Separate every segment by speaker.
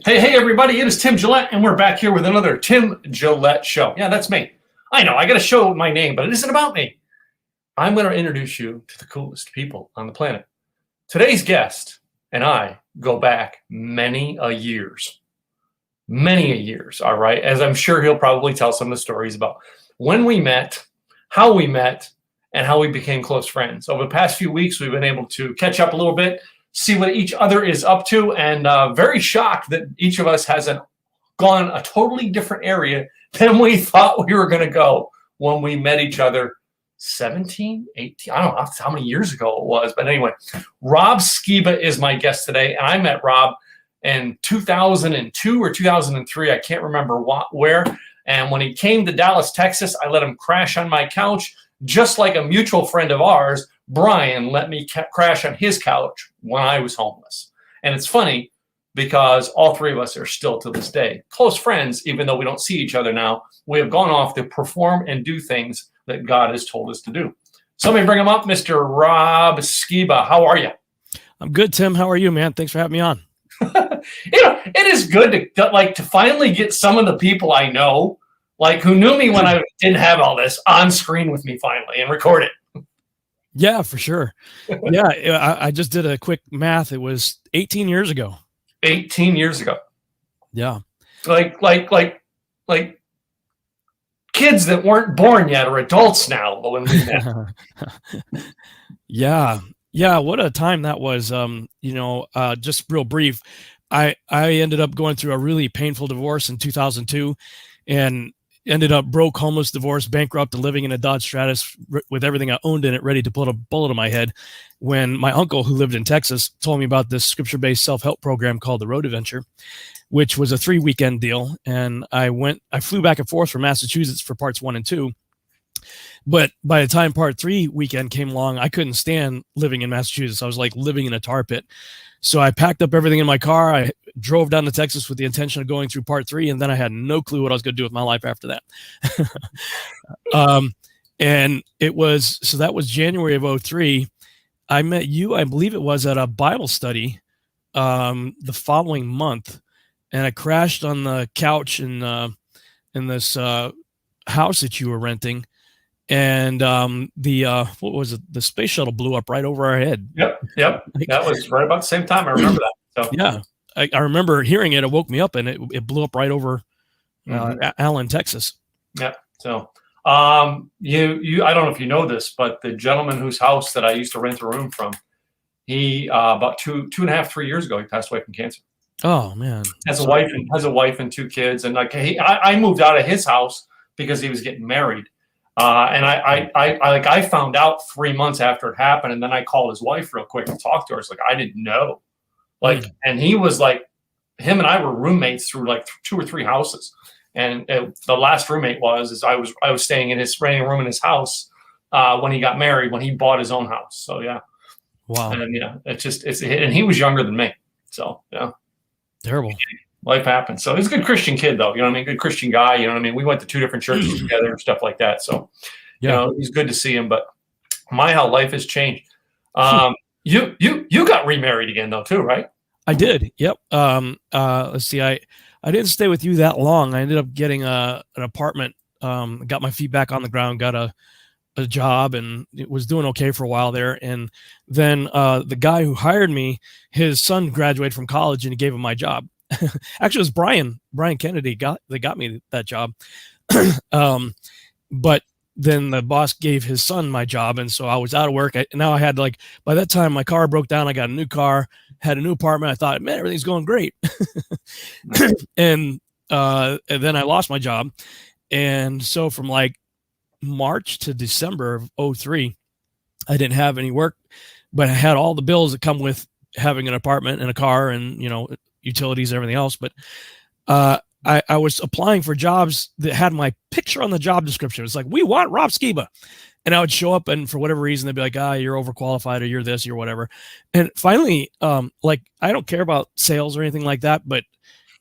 Speaker 1: Hey, everybody, it is Tim Gillette, and we're back here with another Tim Gillette Show. Yeah, that's me. I know, I got a show with my name, but it isn't about me. I'm going to introduce you to the coolest people on the planet. Today's guest and I go back many a years. Many a years, all right? As I'm sure he'll probably tell some of the stories about when we met, and how we became close friends. Over the past few weeks, we've been able to catch up a little bit, see what each other is up to, and very shocked that each of us hasn't gone a totally different area than we thought we were going to go when we met each other 17, 18, I don't know how many years ago it was. But anyway, Rob Skiba is my guest today. And I met Rob in 2002 or 2003. I can't remember where. And when he came to Dallas, Texas, I let him crash on my couch, just like a mutual friend of ours, Brian, let me crash on his couch when I was homeless. And it's funny because all three of us are still to this day close friends, even though we don't see each other now. We have gone off to perform and do things that God has told us to do. Somebody bring him up, Mr. Rob Skiba. How are you?
Speaker 2: I'm good, Tim. How are you, man? Thanks for having me on.
Speaker 1: It is good to finally get some of the people I know, like who knew me when I didn't have all this, on screen with me finally and record it.
Speaker 2: Yeah, for sure. Yeah, I just did a quick math. It was 18 years ago.
Speaker 1: 18 years ago.
Speaker 2: Yeah.
Speaker 1: Like kids that weren't born yet are adults now when we met.
Speaker 2: Yeah. What a time that was. Just real brief. I ended up going through a really painful divorce in 2002 and ended up broke, homeless, divorced, bankrupt, and living in a Dodge Stratus with everything I owned in it, ready to put a bullet in my head, when my uncle, who lived in Texas, told me about this scripture-based self-help program called the Road Adventure, which was a 3-weekend deal. And I flew back and forth from Massachusetts for parts 1 and 2. But by the time part 3 weekend came along, I couldn't stand living in Massachusetts. I was like living in a tar pit. So I packed up everything in my car. I drove down to Texas with the intention of going through part 3. And then I had no clue what I was going to do with my life after that. And that was January of 2003. I met you, I believe it was at a Bible study the following month. And I crashed on the couch in this house that you were renting. And what was it? The space shuttle blew up right over our head.
Speaker 1: Yep. That was right about the same time. I remember that. So.
Speaker 2: Yeah, I remember hearing it. It woke me up, and it blew up right over Allen, Texas.
Speaker 1: Yeah. So you I don't know if you know this, but the gentleman whose house that I used to rent a room from, he about 2.5, 3 years ago, he passed away from cancer.
Speaker 2: Oh man.
Speaker 1: Has a wife and 2 kids, and I moved out of his house because he was getting married. And I found out 3 months after it happened, and then I called his wife real quick and talked to her. It's like, I didn't know, and he was like, him and I were roommates through like 2 or 3 houses, and the last roommate I was staying in his renting room in his house when he got married, when he bought his own house. So yeah,
Speaker 2: wow,
Speaker 1: and and he was younger than me, so yeah,
Speaker 2: terrible.
Speaker 1: Life happens. So he's a good Christian kid, though. You know what I mean? Good Christian guy. You know what I mean? We went to 2 different churches together and stuff like that. So, he's good to see him. But how life has changed. You got remarried again, though, too, right?
Speaker 2: I did. Yep. Let's see. I didn't stay with you that long. I ended up getting an apartment. Got my feet back on the ground. Got a job, and it was doing okay for a while there. And then the guy who hired me, his son graduated from college, and he gave him my job. Actually, it was Brian Kennedy that got me that job. But then the boss gave his son my job, and so I was out of work. Now I had by that time my car broke down. I got a new car, had a new apartment. I thought, man, everything's going great. and then I lost my job, and so from March to December of 2003, I didn't have any work, but I had all the bills that come with having an apartment and a car and utilities and everything else. But I was applying for jobs that had my picture on the job description. It's like, we want Rob Skiba. And I would show up, and for whatever reason, they'd be like, you're overqualified, or you're this, you're whatever. And finally, I don't care about sales or anything like that, but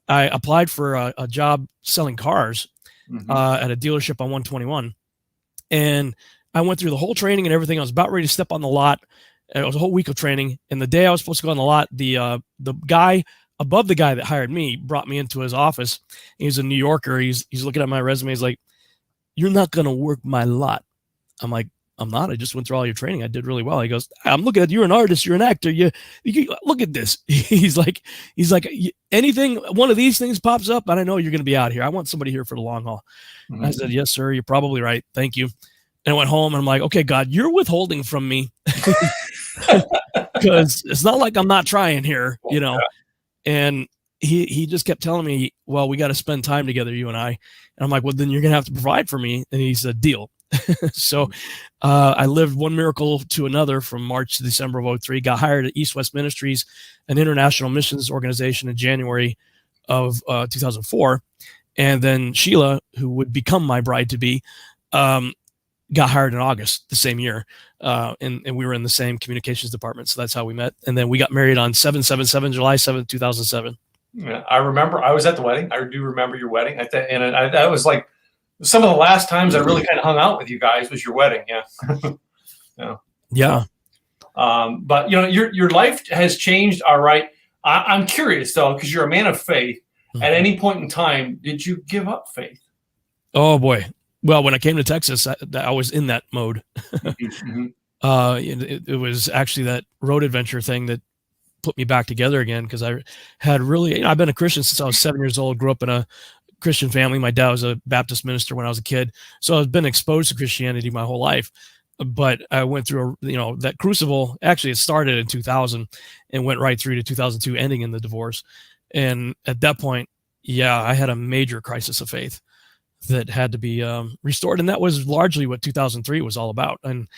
Speaker 2: I applied for a job selling cars at a dealership on 121. And I went through the whole training and everything. I was about ready to step on the lot. It was a whole week of training. And the day I was supposed to go on the lot, the guy above the guy that hired me brought me into his office. He's a New Yorker. He's looking at my resume. He's like, "You're not going to work my lot." I'm like, "I'm not. I just went through all your training. I did really well." He goes, "I'm looking at you. You're an artist. You're an actor. You look at this." He's like, anything, one of these things pops up, and I know you're going to be out here. I want somebody here for the long haul.
Speaker 1: Mm-hmm.
Speaker 2: I said, "Yes, sir. You're probably right. Thank you." And I went home and I'm like, "Okay, God, you're withholding from me because it's not like I'm not trying here, you know." And he just kept telling me, "Well, we got to spend time together, you and I." And I'm like, "Well, then you're going to have to provide for me." And he said, "Deal." So I lived one miracle to another from March to December of 03, got hired at East West Ministries, an international missions organization, in January of 2004. And then Sheila, who would become my bride-to-be, got hired in August the same year. And we were in the same communications department. So that's how we met. And then we got married on July 7th, 2007.
Speaker 1: Yeah, I remember. I was at the wedding. I do remember your wedding. That was like some of the last times I really kind of hung out with you guys was your wedding. Yeah. Yeah.
Speaker 2: Yeah.
Speaker 1: But your life has changed. All right. I'm curious though, because you're a man of faith. Mm-hmm. At any point in time, did you give up faith?
Speaker 2: Oh boy. Well, when I came to Texas, I was in that mode.
Speaker 1: Mm-hmm.
Speaker 2: It was actually that road adventure thing that put me back together again, because I had really, I've been a Christian since I was 7 years old, grew up in a Christian family. My dad was a Baptist minister when I was a kid. So I've been exposed to Christianity my whole life. But I went through that crucible. Actually, it started in 2000 and went right through to 2002, ending in the divorce. And at that point, yeah, I had a major crisis of faith that had to be restored. And that was largely what 2003 was all about. And,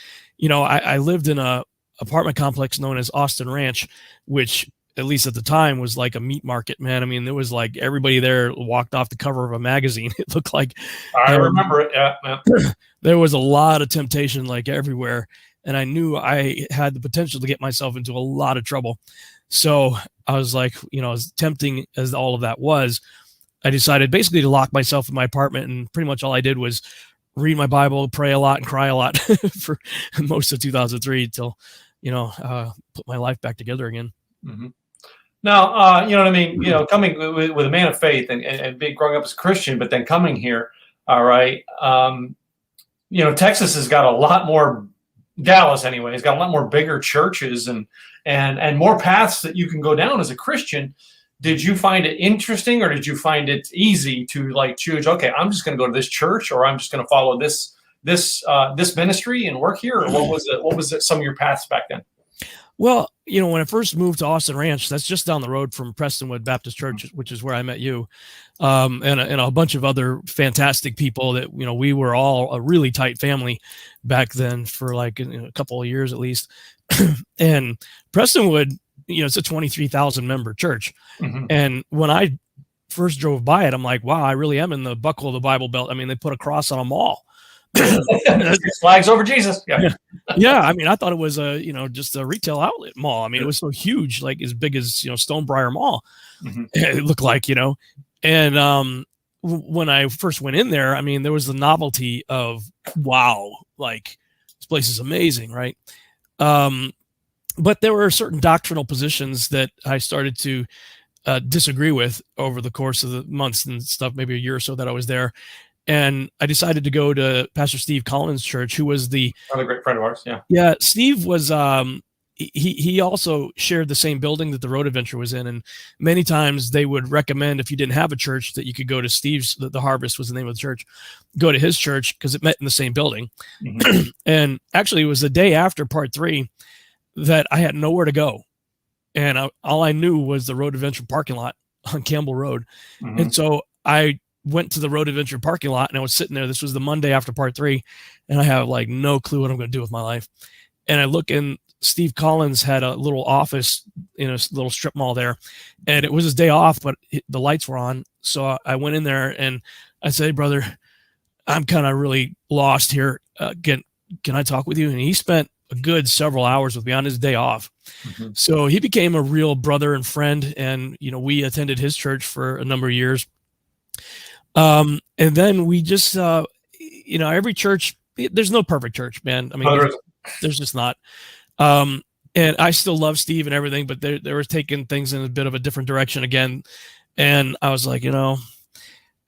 Speaker 2: I lived in a apartment complex known as Austin Ranch, which at least at the time was like a meat market, man. I mean, there was like everybody there walked off the cover of a magazine. It looked like,
Speaker 1: I remember it. Yeah.
Speaker 2: There was a lot of temptation like everywhere. And I knew I had the potential to get myself into a lot of trouble. So I was like, as tempting as all of that was, I decided basically to lock myself in my apartment. And pretty much all I did was read my Bible, pray a lot, and cry a lot for most of 2003 till, put my life back together again.
Speaker 1: Mm-hmm. Now, you know what I mean? Coming with a man of faith and being growing up as a Christian, but then coming here, all right. Texas has got a lot more, Dallas anyway, has got a lot more bigger churches and more paths that you can go down as a Christian. Did you find it interesting, or did you find it easy to like choose? Okay, I'm just going to go to this church, or I'm just going to follow this ministry and work here. Or what was it? What was it? Some of your paths back then?
Speaker 2: Well, when I first moved to Austin Ranch, that's just down the road from Prestonwood Baptist Church, which is where I met you, and a bunch of other fantastic people that, we were all a really tight family back then for like a couple of years at least. And Prestonwood, it's a 23,000 member church. Mm-hmm. And when I first drove by it, I'm like, wow, I really am in the buckle of the Bible Belt. I mean, they put a cross on a mall.
Speaker 1: Flags over Jesus. Yeah.
Speaker 2: Yeah. I mean, I thought it was just a retail outlet mall. I mean, it was so huge, like as big as, Stonebriar Mall. Mm-hmm. It looked like, and when I first went in there, I mean, there was the novelty of, wow, like this place is amazing. Right. But there were certain doctrinal positions that I started to disagree with over the course of the months and stuff, maybe a year or so that I was there. And I decided to go to Pastor Steve Collins' church, who was
Speaker 1: another great friend of ours. Yeah.
Speaker 2: Yeah. Steve was, he also shared the same building that the Road Adventure was in. And many times they would recommend, if you didn't have a church, that you could go to Steve's, the Harvest was the name of the church, go to his church because it met in the same building. Mm-hmm. And actually it was the day after part 3 that I had nowhere to go. And all I knew was the Road Adventure parking lot on Campbell Road. Mm-hmm. And so I went to the Road Adventure parking lot and I was sitting there. This was the Monday after part 3. And I have like no clue what I'm going to do with my life. And I look, and Steve Collins had a little office in a little strip mall there, and it was his day off, but the lights were on. So I went in there and I said, "Hey, brother, I'm kind of really lost here. Can I talk with you?" And he spent a good several hours with me on his day off. Mm-hmm. So he became a real brother and friend. And, we attended his church for a number of years. And then we just, every church, there's no perfect church, man. I mean, there's just not. And and I still love Steve and everything, but they were taking things in a bit of a different direction again. And I was like, and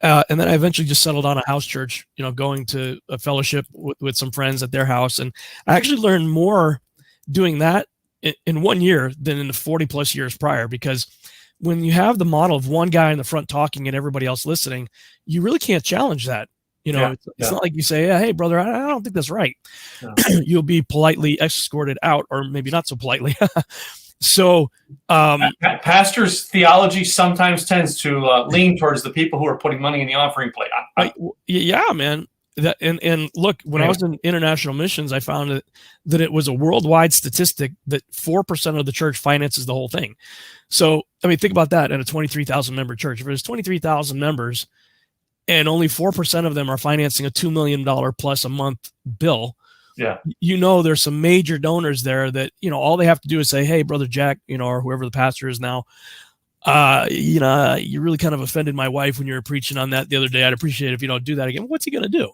Speaker 2: then I eventually just settled on a house church, going to a fellowship with some friends at their house. And I actually learned more doing that in 1 year than in the 40 plus years prior, because when you have the model of one guy in the front talking and everybody else listening, you really can't challenge that. It's not like you say, hey, brother, I don't think that's right. No. You'll be politely escorted out, or maybe not so politely. So
Speaker 1: pastors' theology sometimes tends to lean towards the people who are putting money in the offering plate.
Speaker 2: Yeah, man. And look, when I was in international missions, I found that it was a worldwide statistic that 4% of the church finances the whole thing. So, I mean, think about that in a 23,000 member church. If there's 23,000 members and only 4% of them are financing a $2 million plus a month bill, there's some major donors there that, all they have to do is say, hey, Brother Jack, or whoever the pastor is now, you really kind of offended my wife when you were preaching on that the other day. I'd appreciate it if you don't do that again. What's he going to do?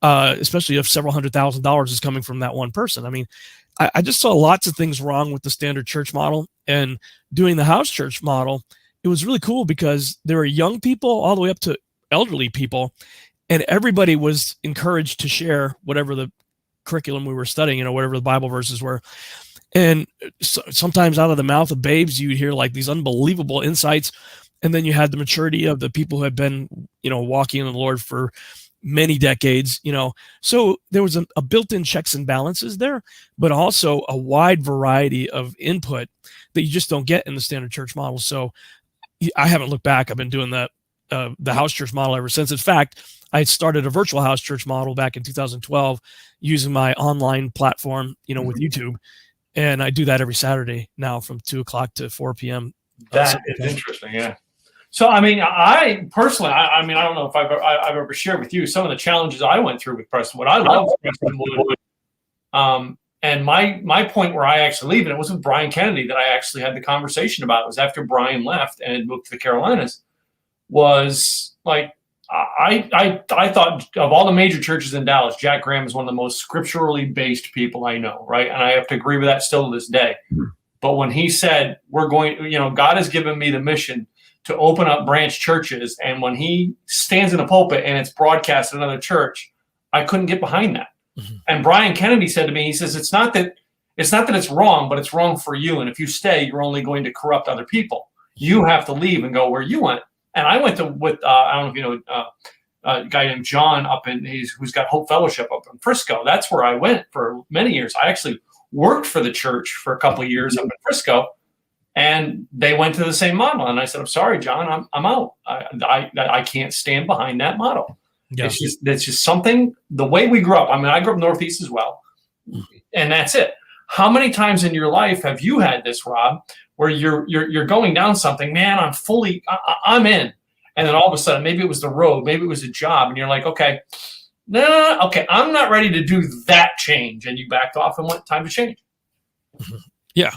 Speaker 2: Especially if several $100,000 is coming from that one person. I mean, I just saw lots of things wrong with the standard church model, and doing the house church model. It was really cool because there were young people all the way up to elderly people, and everybody was encouraged to share whatever the curriculum we were studying, whatever the Bible verses were. And sometimes out of the mouth of babes, you would hear like these unbelievable insights. And then you had the maturity of the people who had been, walking in the Lord for many decades, So there was a built-in checks and balances there, but also a wide variety of input that you just don't get in the standard church model. So I haven't looked back. I've been doing that, the house church model ever since. In fact, I started a virtual house church model back in 2012 using my online platform, with YouTube. And I do that every Saturday now from 2:00 to 4 p.m.
Speaker 1: That is interesting. Yeah. So, I mean, I personally, I don't know if I've ever shared with you some of the challenges I went through with Prestonwood. I love Prestonwood. And my point where I actually leave, and it wasn't Brian Kennedy that I actually had the conversation about. It was after Brian left and had moved to the Carolinas. Was like, I thought of all the major churches in Dallas, Jack Graham is one of the most scripturally based people I know, right? And I have to agree with that still to this day. But when he said, God has given me the mission to open up branch churches, and when he stands in a pulpit and it's broadcast at another church, I couldn't get behind that. Mm-hmm. And Brian Kennedy said to me, he says, it's not that it's wrong, but it's wrong for you. And if you stay, you're only going to corrupt other people. You have to leave and go where you went. And I went with I don't know if you know a guy named John who's got Hope Fellowship up in Frisco. That's where I went for many years. I actually worked for the church for a couple of years up in Frisco, and they went to the same model. And I said, I'm sorry, John, I'm out. I can't stand behind that model. Yeah. It's just something, the way we grew up. I mean, I grew up Northeast as well, and that's it. How many times in your life have you had this, Rob, where you're going down something, man, I'm in. And then all of a sudden, maybe it was the road, maybe it was a job, and you're like, okay, okay, I'm not ready to do that change. And you backed off and went, time to change.
Speaker 2: Yeah.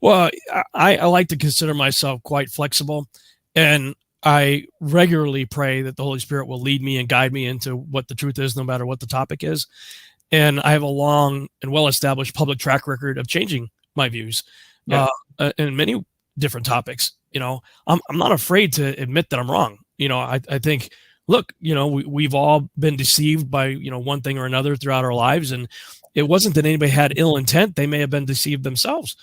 Speaker 2: Well, I like to consider myself quite flexible, and I regularly pray that the Holy Spirit will lead me and guide me into what the truth is, no matter what the topic is. And I have a long and well-established public track record of changing my views. Yeah. In many different topics. I'm not afraid to admit that I'm wrong. I think, look, we've all been deceived by, one thing or another throughout our lives. And it wasn't that anybody had ill intent. They may have been deceived themselves,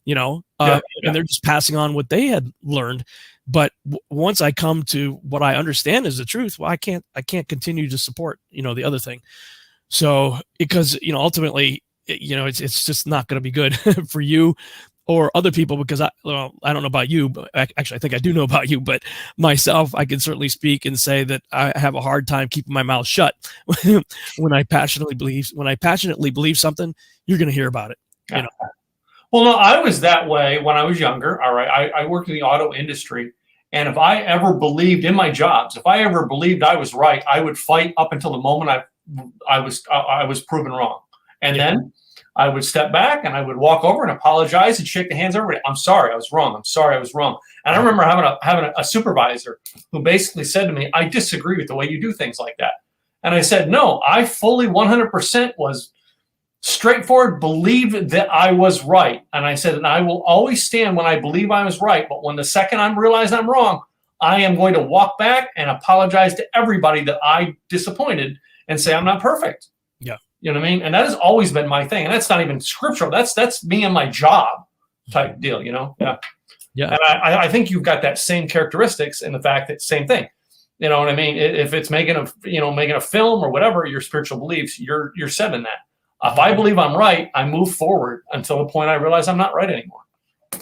Speaker 2: and they're just passing on what they had learned. But once I come to what I understand is the truth, well, I can't continue to support, the other thing. So, because, ultimately, it's just not going to be good for you or other people, because I don't know about you, but actually I think I do know about you, but myself, I can certainly speak and say that I have a hard time keeping my mouth shut when I passionately believe something, you're going to hear about it.
Speaker 1: Well, no, I was that way when I was younger. All right. I worked in the auto industry. And if I ever believed in my jobs, if I ever believed I was right, I would fight up until the moment I was proven wrong. And then I would step back and I would walk over and apologize and shake the hands of everybody. I'm sorry, I was wrong. I'm sorry, I was wrong. And I remember having a supervisor who basically said to me, I disagree with the way you do things like that. And I said, no, I fully 100% was straightforward, believed that I was right. And I said, and I will always stand when I believe I was right. But when the second I realize I'm wrong, I am going to walk back and apologize to everybody that I disappointed and say I'm not perfect.
Speaker 2: Yeah.
Speaker 1: You know what I mean? And that has always been my thing. And that's not even scriptural. That's me and my job type deal, you know? Yeah.
Speaker 2: Yeah.
Speaker 1: And I think you've got that same characteristics in the fact that same thing. You know what I mean? If it's making a film or whatever, your spiritual beliefs, you're set in that. If I believe I'm right, I move forward until the point I realize I'm not right anymore.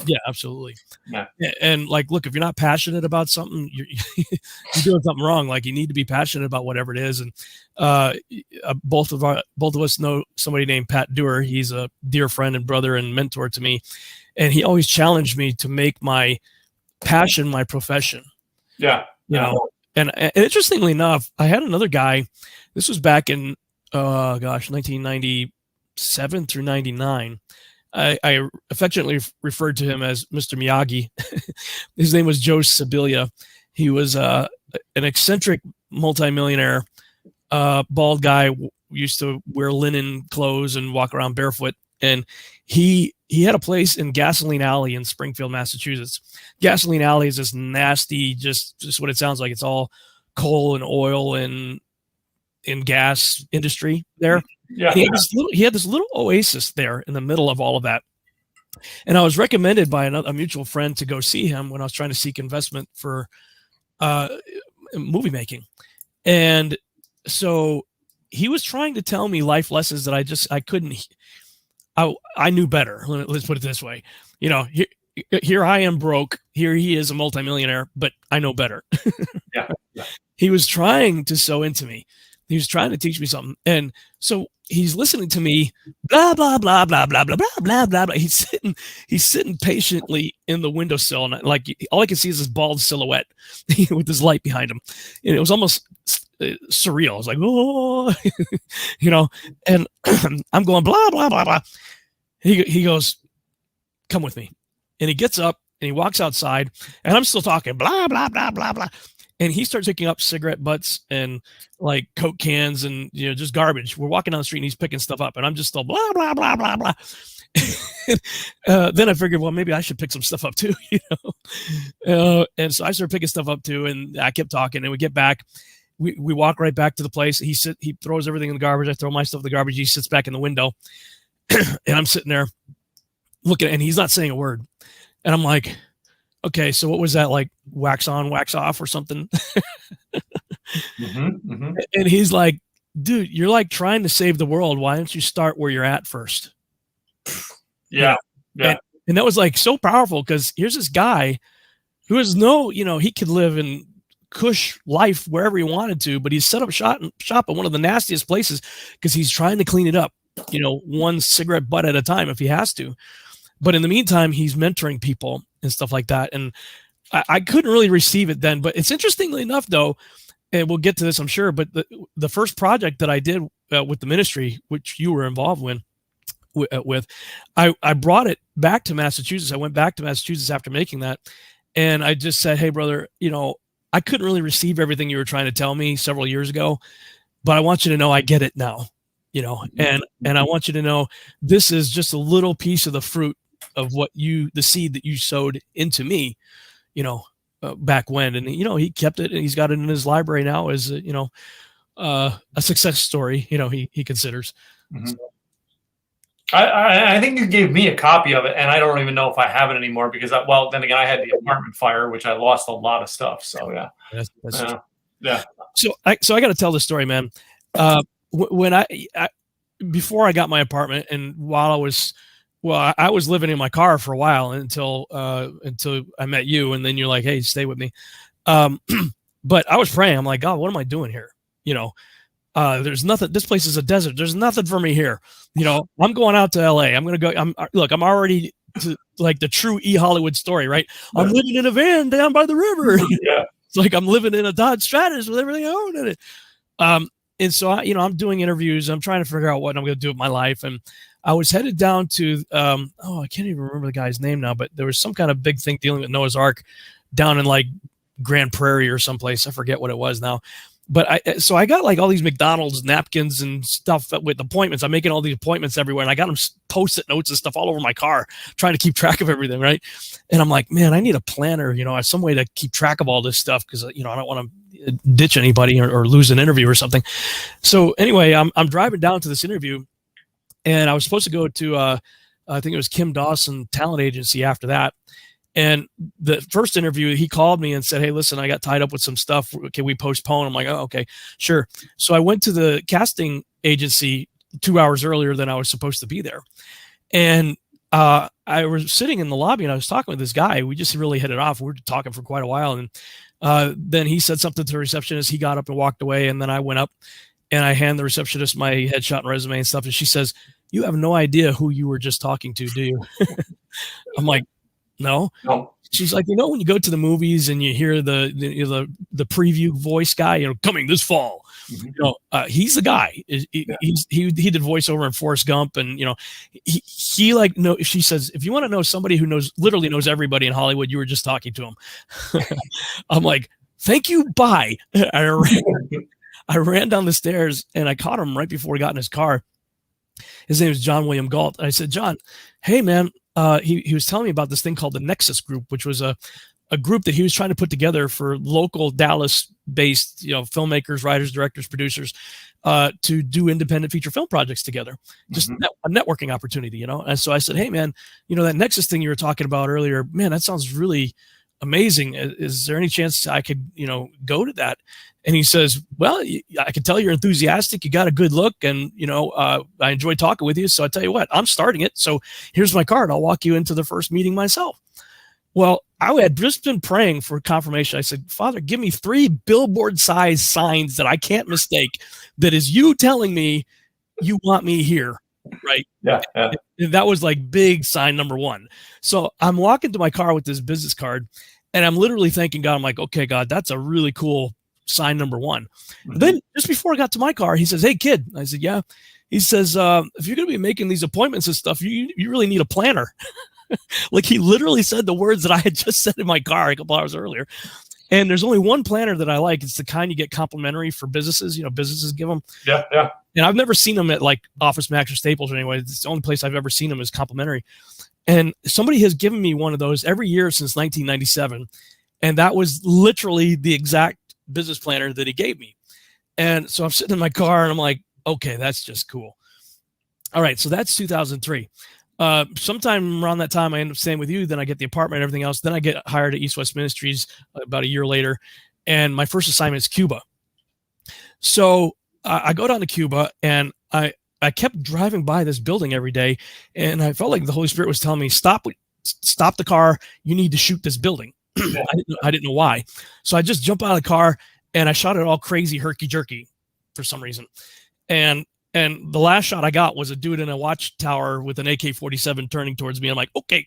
Speaker 2: Yeah, absolutely.
Speaker 1: Yeah.
Speaker 2: And like, look, if you're not passionate about something, you're doing something wrong. Like, you need to be passionate about whatever it is. And both of us know somebody named Pat Dewar. He's a dear friend and brother and mentor to me, and he always challenged me to make my passion my profession.
Speaker 1: Yeah.
Speaker 2: You know. And interestingly enough, I had another guy. This was back in 1997 through 99. I affectionately referred to him as Mr. Miyagi. His name was Joe Sibilia. He was an eccentric multimillionaire, bald guy, used to wear linen clothes and walk around barefoot. And he had a place in Gasoline Alley in Springfield, Massachusetts. Gasoline Alley is this nasty, just what it sounds like. It's all coal and oil and gas industry there.
Speaker 1: Yeah.
Speaker 2: He had this little oasis there in the middle of all of that. And I was recommended by a mutual friend to go see him when I was trying to seek investment for movie making. And so he was trying to tell me life lessons that I couldn't. I knew better. Let's put it this way. You know, here I am broke. Here he is a multimillionaire, but I know better.
Speaker 1: Yeah.
Speaker 2: He was trying to sow into me. He was trying to teach me something. And so he's listening to me, blah, blah, blah, blah, blah, blah, blah, blah, blah, blah. He's sitting patiently in the windowsill. And like, all I can see is this bald silhouette with this light behind him. And it was almost surreal. I was like, oh, you know, and I'm going, blah, blah, blah, blah. He goes, come with me. And he gets up and he walks outside, and I'm still talking, blah, blah, blah, blah, blah. And he starts picking up cigarette butts and like Coke cans and, you know, just garbage. We're walking down the street and he's picking stuff up, and I'm just still blah, blah, blah, blah, blah. Then I figured, well, maybe I should pick some stuff up too, you know? And so I started picking stuff up too, and I kept talking, and we get back. We walk right back to the place. He throws everything in the garbage. I throw my stuff in the garbage. He sits back in the window, and I'm sitting there looking, and he's not saying a word. And I'm like, okay, so what was that, like wax on, wax off or something? And he's like, dude, you're like trying to save the world. Why don't you start where you're at first?
Speaker 1: Yeah. Yeah.
Speaker 2: And that was like so powerful, because here's this guy who has he could live in cush life wherever he wanted to, but he's set up shop at one of the nastiest places because he's trying to clean it up, one cigarette butt at a time if he has to. But in the meantime, he's mentoring people and stuff like that. And I couldn't really receive it then. But it's interestingly enough, though, and we'll get to this, I'm sure, but the first project that I did with the ministry, which you were involved with, I brought it back to Massachusetts. I went back to Massachusetts after making that. And I just said, hey, brother, I couldn't really receive everything you were trying to tell me several years ago, but I want you to know I get it now, and I want you to know this is just a little piece of the fruit of the seed that you sowed into me, back when. And, he kept it, and he's got it in his library now as, a success story, he considers.
Speaker 1: Mm-hmm. So. I think you gave me a copy of it, and I don't even know if I have it anymore because, then again, I had the apartment fire, which I lost a lot of stuff. So yeah, yeah.
Speaker 2: So I got to tell this story, man. When I before I got my apartment, and while I was living in my car for a while until I met you, and then you're like, hey, stay with me. But I was praying. I'm like, God, what am I doing here? There's nothing. This place is a desert. There's nothing for me here. I'm going out to LA. I'm going to go. I'm already to like the true Hollywood story, right? Yeah. I'm living in a van down by the river.
Speaker 1: Yeah.
Speaker 2: It's like I'm living in a Dodge Stratus with everything I own in it. And so I'm doing interviews. I'm trying to figure out what I'm going to do with my life. And I was headed down to, I can't even remember the guy's name now, but there was some kind of big thing dealing with Noah's Ark down in like Grand Prairie or someplace. I forget what it was now. So I got like all these McDonald's napkins and stuff with appointments. I'm making all these appointments everywhere, and I got them Post-it notes and stuff all over my car, trying to keep track of everything, right? And I'm like, man, I need a planner, some way to keep track of all this stuff, because I don't want to ditch anybody or lose an interview or something. So anyway, I'm driving down to this interview, and I was supposed to go to I think it was Kim Dawson Talent Agency after that. And the first interview, he called me and said, hey, listen, I got tied up with some stuff. Can we postpone? I'm like, oh, okay, sure. So I went to the casting agency 2 hours earlier than I was supposed to be there. And I was sitting in the lobby, and I was talking with this guy. We just really hit it off. We were talking for quite a while. And then he said something to the receptionist. He got up and walked away. And then I went up and I hand the receptionist my headshot and resume and stuff. And she says, you have no idea who you were just talking to, do you? I'm like, no. She's like, when you go to the movies and you hear the preview voice guy, coming this fall, he's the guy. He did voiceover in Forrest Gump, and he like, no. She says, if you want to know somebody who literally knows everybody in Hollywood, you were just talking to him. I'm like, thank you, bye. I ran down the stairs and I caught him right before he got in his car. His name is John William Galt. I said, John, hey man. He was telling me about this thing called the Nexus Group, which was a group that he was trying to put together for local Dallas-based, filmmakers, writers, directors, producers, to do independent feature film projects together. Just a networking opportunity, And so I said, hey man, that Nexus thing you were talking about earlier, man, that sounds really amazing. Is there any chance I could, go to that? And he says, well, I can tell you're enthusiastic. You got a good look, and, I enjoy talking with you. So I tell you what, I'm starting it. So here's my card. I'll walk you into the first meeting myself. Well, I had just been praying for confirmation. I said, Father, give me 3 billboard-sized signs that I can't mistake. That is you telling me you want me here, right?
Speaker 1: Yeah.
Speaker 2: And that was like big sign number 1. So I'm walking to my car with this business card, and I'm literally thanking God. I'm like, okay, God, that's a really cool sign number 1. Then just before I got to my car, he says, hey kid. I said, yeah. He says, if you're going to be making these appointments and stuff, you really need a planner. Like, he literally said the words that I had just said in my car a couple hours earlier. And there's only one planner that I like. It's the kind you get complimentary for businesses. Businesses give them.
Speaker 1: Yeah.
Speaker 2: And I've never seen them at like Office Max or Staples or anyway. It's the only place I've ever seen them is complimentary. And somebody has given me one of those every year since 1997. And that was literally the exact business planner that he gave me. And so I'm sitting in my car and I'm like, okay, that's just cool. All right. So that's 2003. Sometime around that time, I end up staying with you. Then I get the apartment and everything else. Then I get hired at East West Ministries about a year later. And my first assignment is Cuba. So I go down to Cuba, and I kept driving by this building every day. And I felt like the Holy Spirit was telling me, stop the car. You need to shoot this building. I didn't know why. So I just jumped out of the car and I shot it all crazy herky-jerky for some reason. And the last shot I got was a dude in a watchtower with an AK-47 turning towards me. I'm like, okay,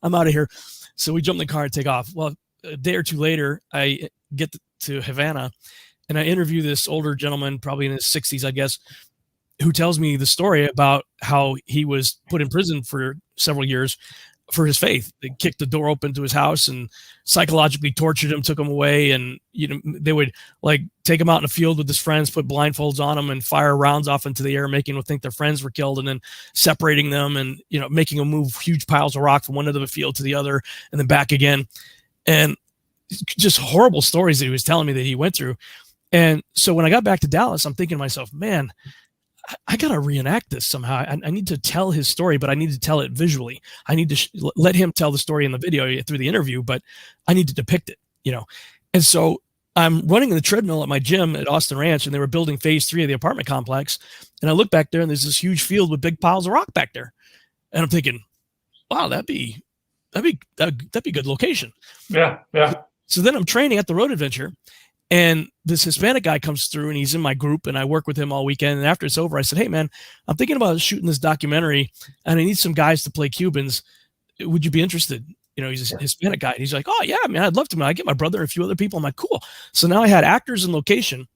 Speaker 2: I'm out of here. So we jump in the car and take off. Well, a day or two later, I get to Havana, and I interview this older gentleman, probably in his 60s, I guess, who tells me the story about how he was put in prison for several years for his faith. They kicked the door open to his house and psychologically tortured him, took him away. And, they would like take him out in the field with his friends, put blindfolds on him and fire rounds off into the air, making them think their friends were killed, and then separating them and, making them move huge piles of rock from one end of the field to the other and then back again. And just horrible stories that he was telling me that he went through. And so when I got back to Dallas, I'm thinking to myself, man, I got to reenact this somehow. I need to tell his story, but I need to tell it visually. I need to let him tell the story in the video through the interview, but I need to depict it, And so I'm running the treadmill at my gym at Austin Ranch, and they were building phase 3 of the apartment complex. And I look back there, and there's this huge field with big piles of rock back there. And I'm thinking, wow, that'd be good location.
Speaker 1: Yeah.
Speaker 2: So then I'm training at the Road Adventure, and this Hispanic guy comes through, and he's in my group, and I work with him all weekend. And after it's over, I said, hey man, I'm thinking about shooting this documentary, and I need some guys to play Cubans. Would you be interested? He's a Hispanic guy. And he's like, oh yeah, man, I'd love to. I get my brother and a few other people. I'm like, cool. So now I had actors and location,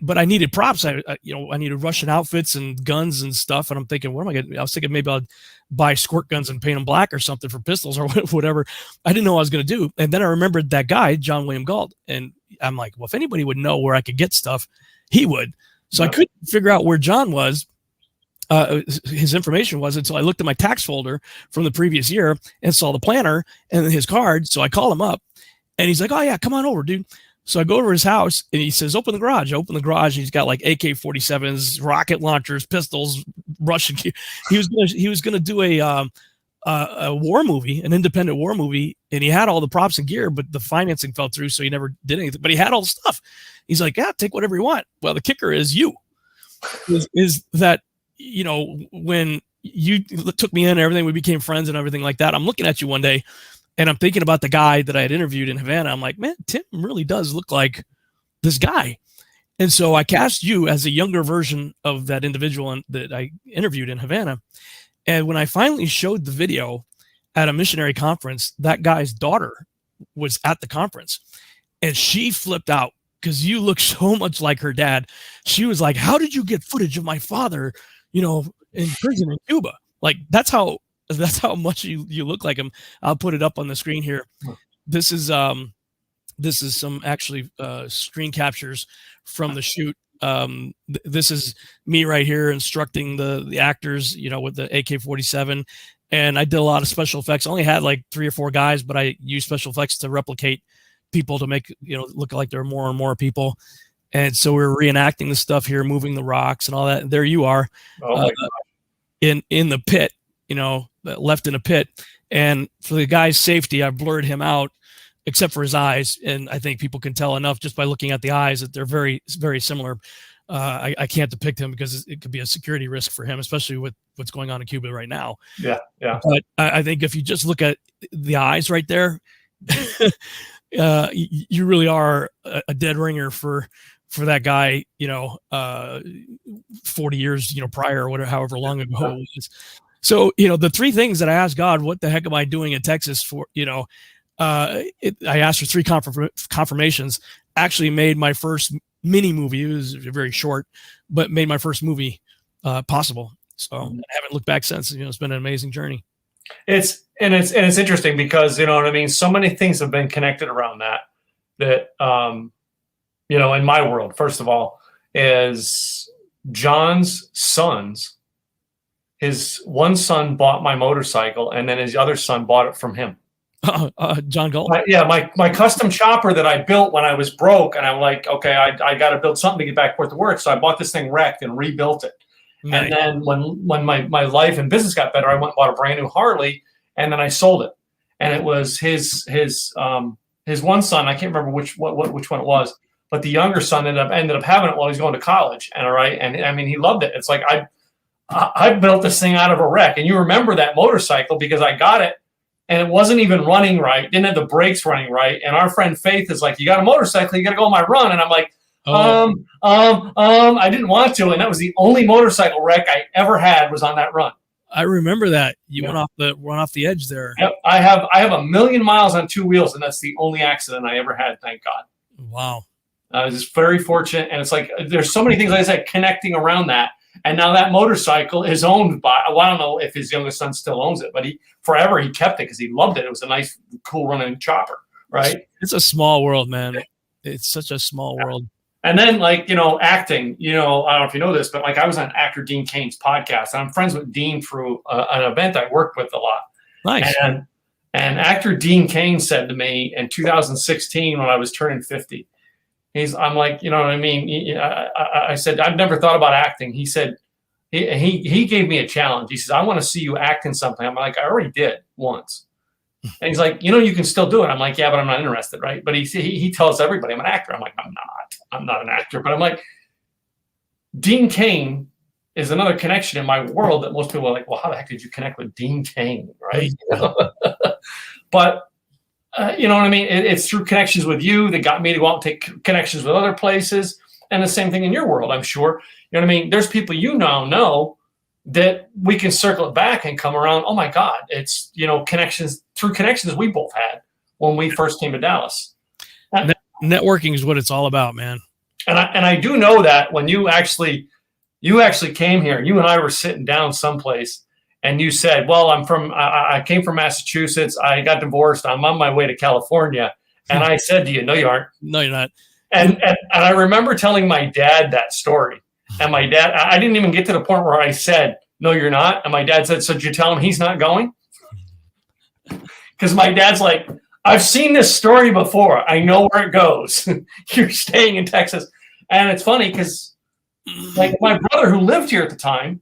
Speaker 2: but I needed props. I needed Russian outfits and guns and stuff. And I'm thinking, what am I going to do? I was thinking maybe I'd buy squirt guns and paint them black or something for pistols or whatever. I didn't know what I was going to do. And then I remembered that guy, John William Galt. And I'm like, well, if anybody would know where I could get stuff, he would. So
Speaker 1: Yeah.
Speaker 2: I couldn't figure out where John was, his information was, until I looked at my tax folder from the previous year and saw the planner and his card. So I called him up, and he's like, oh yeah, come on over, dude. So I go over to his house, and he says, open the garage. I open the garage, and he's got like AK-47s, rocket launchers, pistols, Russian. He was gonna do a war movie, an independent war movie, and he had all the props and gear, but the financing fell through, so he never did anything. But he had all the stuff. He's like, yeah, take whatever you want. Well, the kicker is is that, you know, when you took me in and everything, we became friends and everything like that. I'm looking at you one day, and I'm thinking about the guy that I had interviewed in Havana. I'm like, man, Tim really does look like this guy. And so I cast you as a younger version of that individual that I interviewed in Havana. And when I finally showed the video at a missionary conference, that guy's daughter was at the conference, and she flipped out because you look so much like her dad. She was like, how did you get footage of my father, you know, in prison in Cuba? Like, that's how much you look like him. I'll put it up on the screen here. This is some actually screen captures from the shoot. This is me right here instructing the actors, you know, with the AK-47, and I did a lot of special effects. I only had like 3 or 4 guys, but I used special effects to replicate people to make, you know, look like there are more and more people. And so we're reenacting the stuff here, moving the rocks and all that. And there you are, in the pit, you know, left in a pit. And for the guy's safety, I blurred him out, except for his eyes. And I think people can tell enough just by looking at the eyes that they're very, very similar. I can't depict him because it could be a security risk for him, especially with what's going on in Cuba right now.
Speaker 1: Yeah.
Speaker 2: But I think if you just look at the eyes right there, you really are a dead ringer for that guy, you know, 40 years, you know, prior or whatever, however long ago it was. So, you know, the 3 things that I asked God, what the heck am I doing in Texas for, you know, I asked for 3 confirmations, actually made my first mini movie. It was very short, but made my first movie possible. So I haven't looked back since. You know, it's been an amazing journey.
Speaker 1: It's interesting because, you know what I mean? So many things have been connected around that, you know, in my world, first of all, is John's sons. His one son bought my motorcycle, and then his other son bought it from him.
Speaker 2: John Galt?
Speaker 1: My custom chopper that I built when I was broke, and I'm like, okay, I got to build something to get back to work. So I bought this thing wrecked and rebuilt it. Nice. And then when my life and business got better, I went and bought a brand new Harley, and then I sold it. And it was his one son. I can't remember which one it was, but the younger son ended up having it while he's going to college. And all right, and I mean, he loved it. It's like I built this thing out of a wreck, and you remember that motorcycle because I got it. And it wasn't even running right. Didn't have the brakes running right. And our friend Faith is like, you got a motorcycle, you got to go on my run. And I'm like, I didn't want to. And that was the only motorcycle wreck I ever had was on that run.
Speaker 2: I remember that. You went off the edge there.
Speaker 1: Yep. I have 1 million miles on 2 wheels, and that's the only accident I ever had. Thank God.
Speaker 2: Wow.
Speaker 1: I was just very fortunate. And it's like, there's so many things, like I said, connecting around that. And now that motorcycle is owned by, well, I don't know if his youngest son still owns it, but he kept it because he loved it. It was a nice, cool running chopper, right?
Speaker 2: It's a small world, man. It's such a small world.
Speaker 1: And then, like, you know, acting, you know, I don't know if you know this, but like I was on actor Dean Cain's podcast, and I'm friends with Dean through an event I worked with a lot. Nice. And actor Dean Cain said to me in 2016 when I was turning 50, I'm like, you know what I mean? I said, I've never thought about acting. He said, he gave me a challenge. He says, I want to see you act in something. I'm like, I already did once. And he's like, you know, you can still do it. I'm like, yeah, but I'm not interested, right? But he tells everybody I'm an actor. I'm like, I'm not an actor. But I'm like, Dean Cain is another connection in my world that most people are like, well, how the heck did you connect with Dean Cain, right? But you know what I mean? It's through connections with you that got me to go out and take connections with other places. And the same thing in your world, I'm sure. You know what I mean? There's people you now know that we can circle it back and come around. Oh my God, it's, you know, connections we both had when we first came to Dallas.
Speaker 2: Networking is what it's all about, man.
Speaker 1: And I do know that when you actually came here, you and I were sitting down someplace, and you said, well, I came from Massachusetts. I got divorced. I'm on my way to California. And I said to you, no, you aren't.
Speaker 2: No, you're not.
Speaker 1: And I remember telling my dad that story. And my dad, I didn't even get to the point where I said, no, you're not. And my dad said, so did you tell him he's not going? Because my dad's like, I've seen this story before. I know where it goes. You're staying in Texas. And it's funny because like my brother who lived here at the time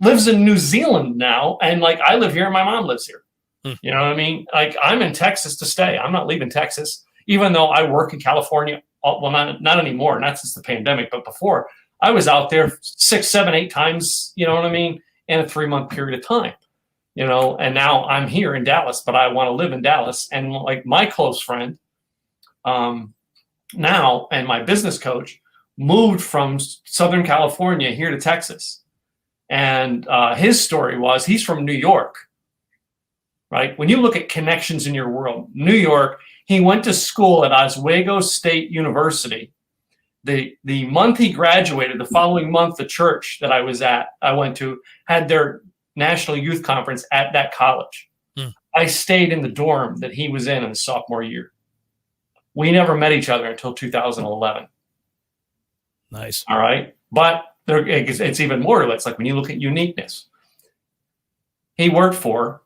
Speaker 1: lives in New Zealand now. And like I live here and my mom lives here. You know what I mean? Like I'm in Texas to stay. I'm not leaving Texas, even though I work in California. Well, not anymore, not since the pandemic, but before I was out there 6, 7, 8 times, you know what I mean, in a 3-month period of time, you know, and now I'm here in Dallas, but I want to live in Dallas. And like my close friend now and my business coach moved from Southern California here to Texas. And his story was he's from New York, right? When you look at connections in your world, New York, he went to school at Oswego State University. The month he graduated, the following month, the church that I went to, had their National Youth Conference at that college. I stayed in the dorm that he was in his sophomore year. We never met each other until 2011.
Speaker 2: Nice.
Speaker 1: All right. But it's even more. It's like when you look at uniqueness. He worked for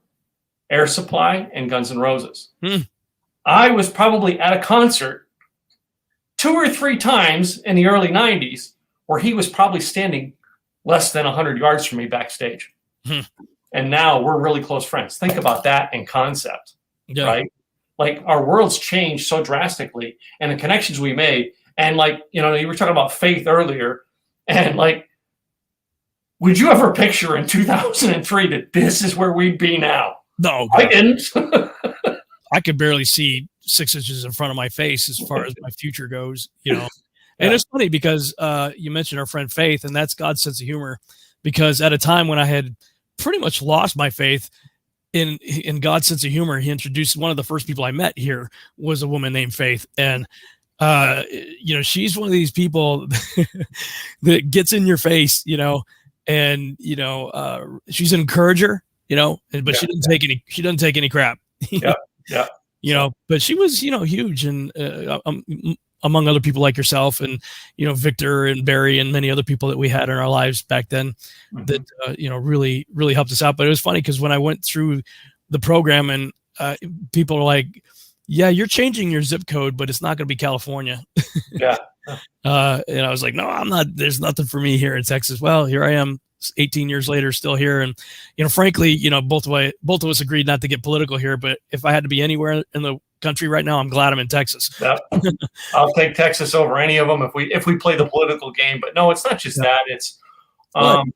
Speaker 1: Air Supply and Guns N' Roses. I was probably at a concert 2 or 3 times in the early 90s where he was probably standing less than 100 yards from me backstage. And now we're really close friends. Think about that in concept, right? Like our worlds changed so drastically and the connections we made. And like, you know, you were talking about faith earlier and like, would you ever picture in 2003 that this is where we'd be now?
Speaker 2: No,
Speaker 1: I didn't.
Speaker 2: I could barely see 6 inches in front of my face as far as my future goes, you know. And it's funny because you mentioned our friend Faith, and that's God's sense of humor. Because at a time when I had pretty much lost my faith in God's sense of humor, he introduced one of the first people I met here was a woman named Faith, and you know, she's one of these people that gets in your face, you know, and you know, she's an encourager, you know, but she doesn't take any crap.
Speaker 1: Yeah.
Speaker 2: You know, but she was, you know, huge and among other people like yourself and, you know, Victor and Barry and many other people that we had in our lives back then that, you know, really, really helped us out. But it was funny because when I went through the program and people are like, yeah, you're changing your zip code, but it's not going to be California. And I was like, no, I'm not. There's nothing for me here in Texas. Well, here I am 18 years later, still here. And, you know, frankly, you know, both of us agreed not to get political here, but if I had to be anywhere in the country right now, I'm glad I'm in Texas.
Speaker 1: I'll take Texas over any of them if we play the political game. But no, it's not just that. It's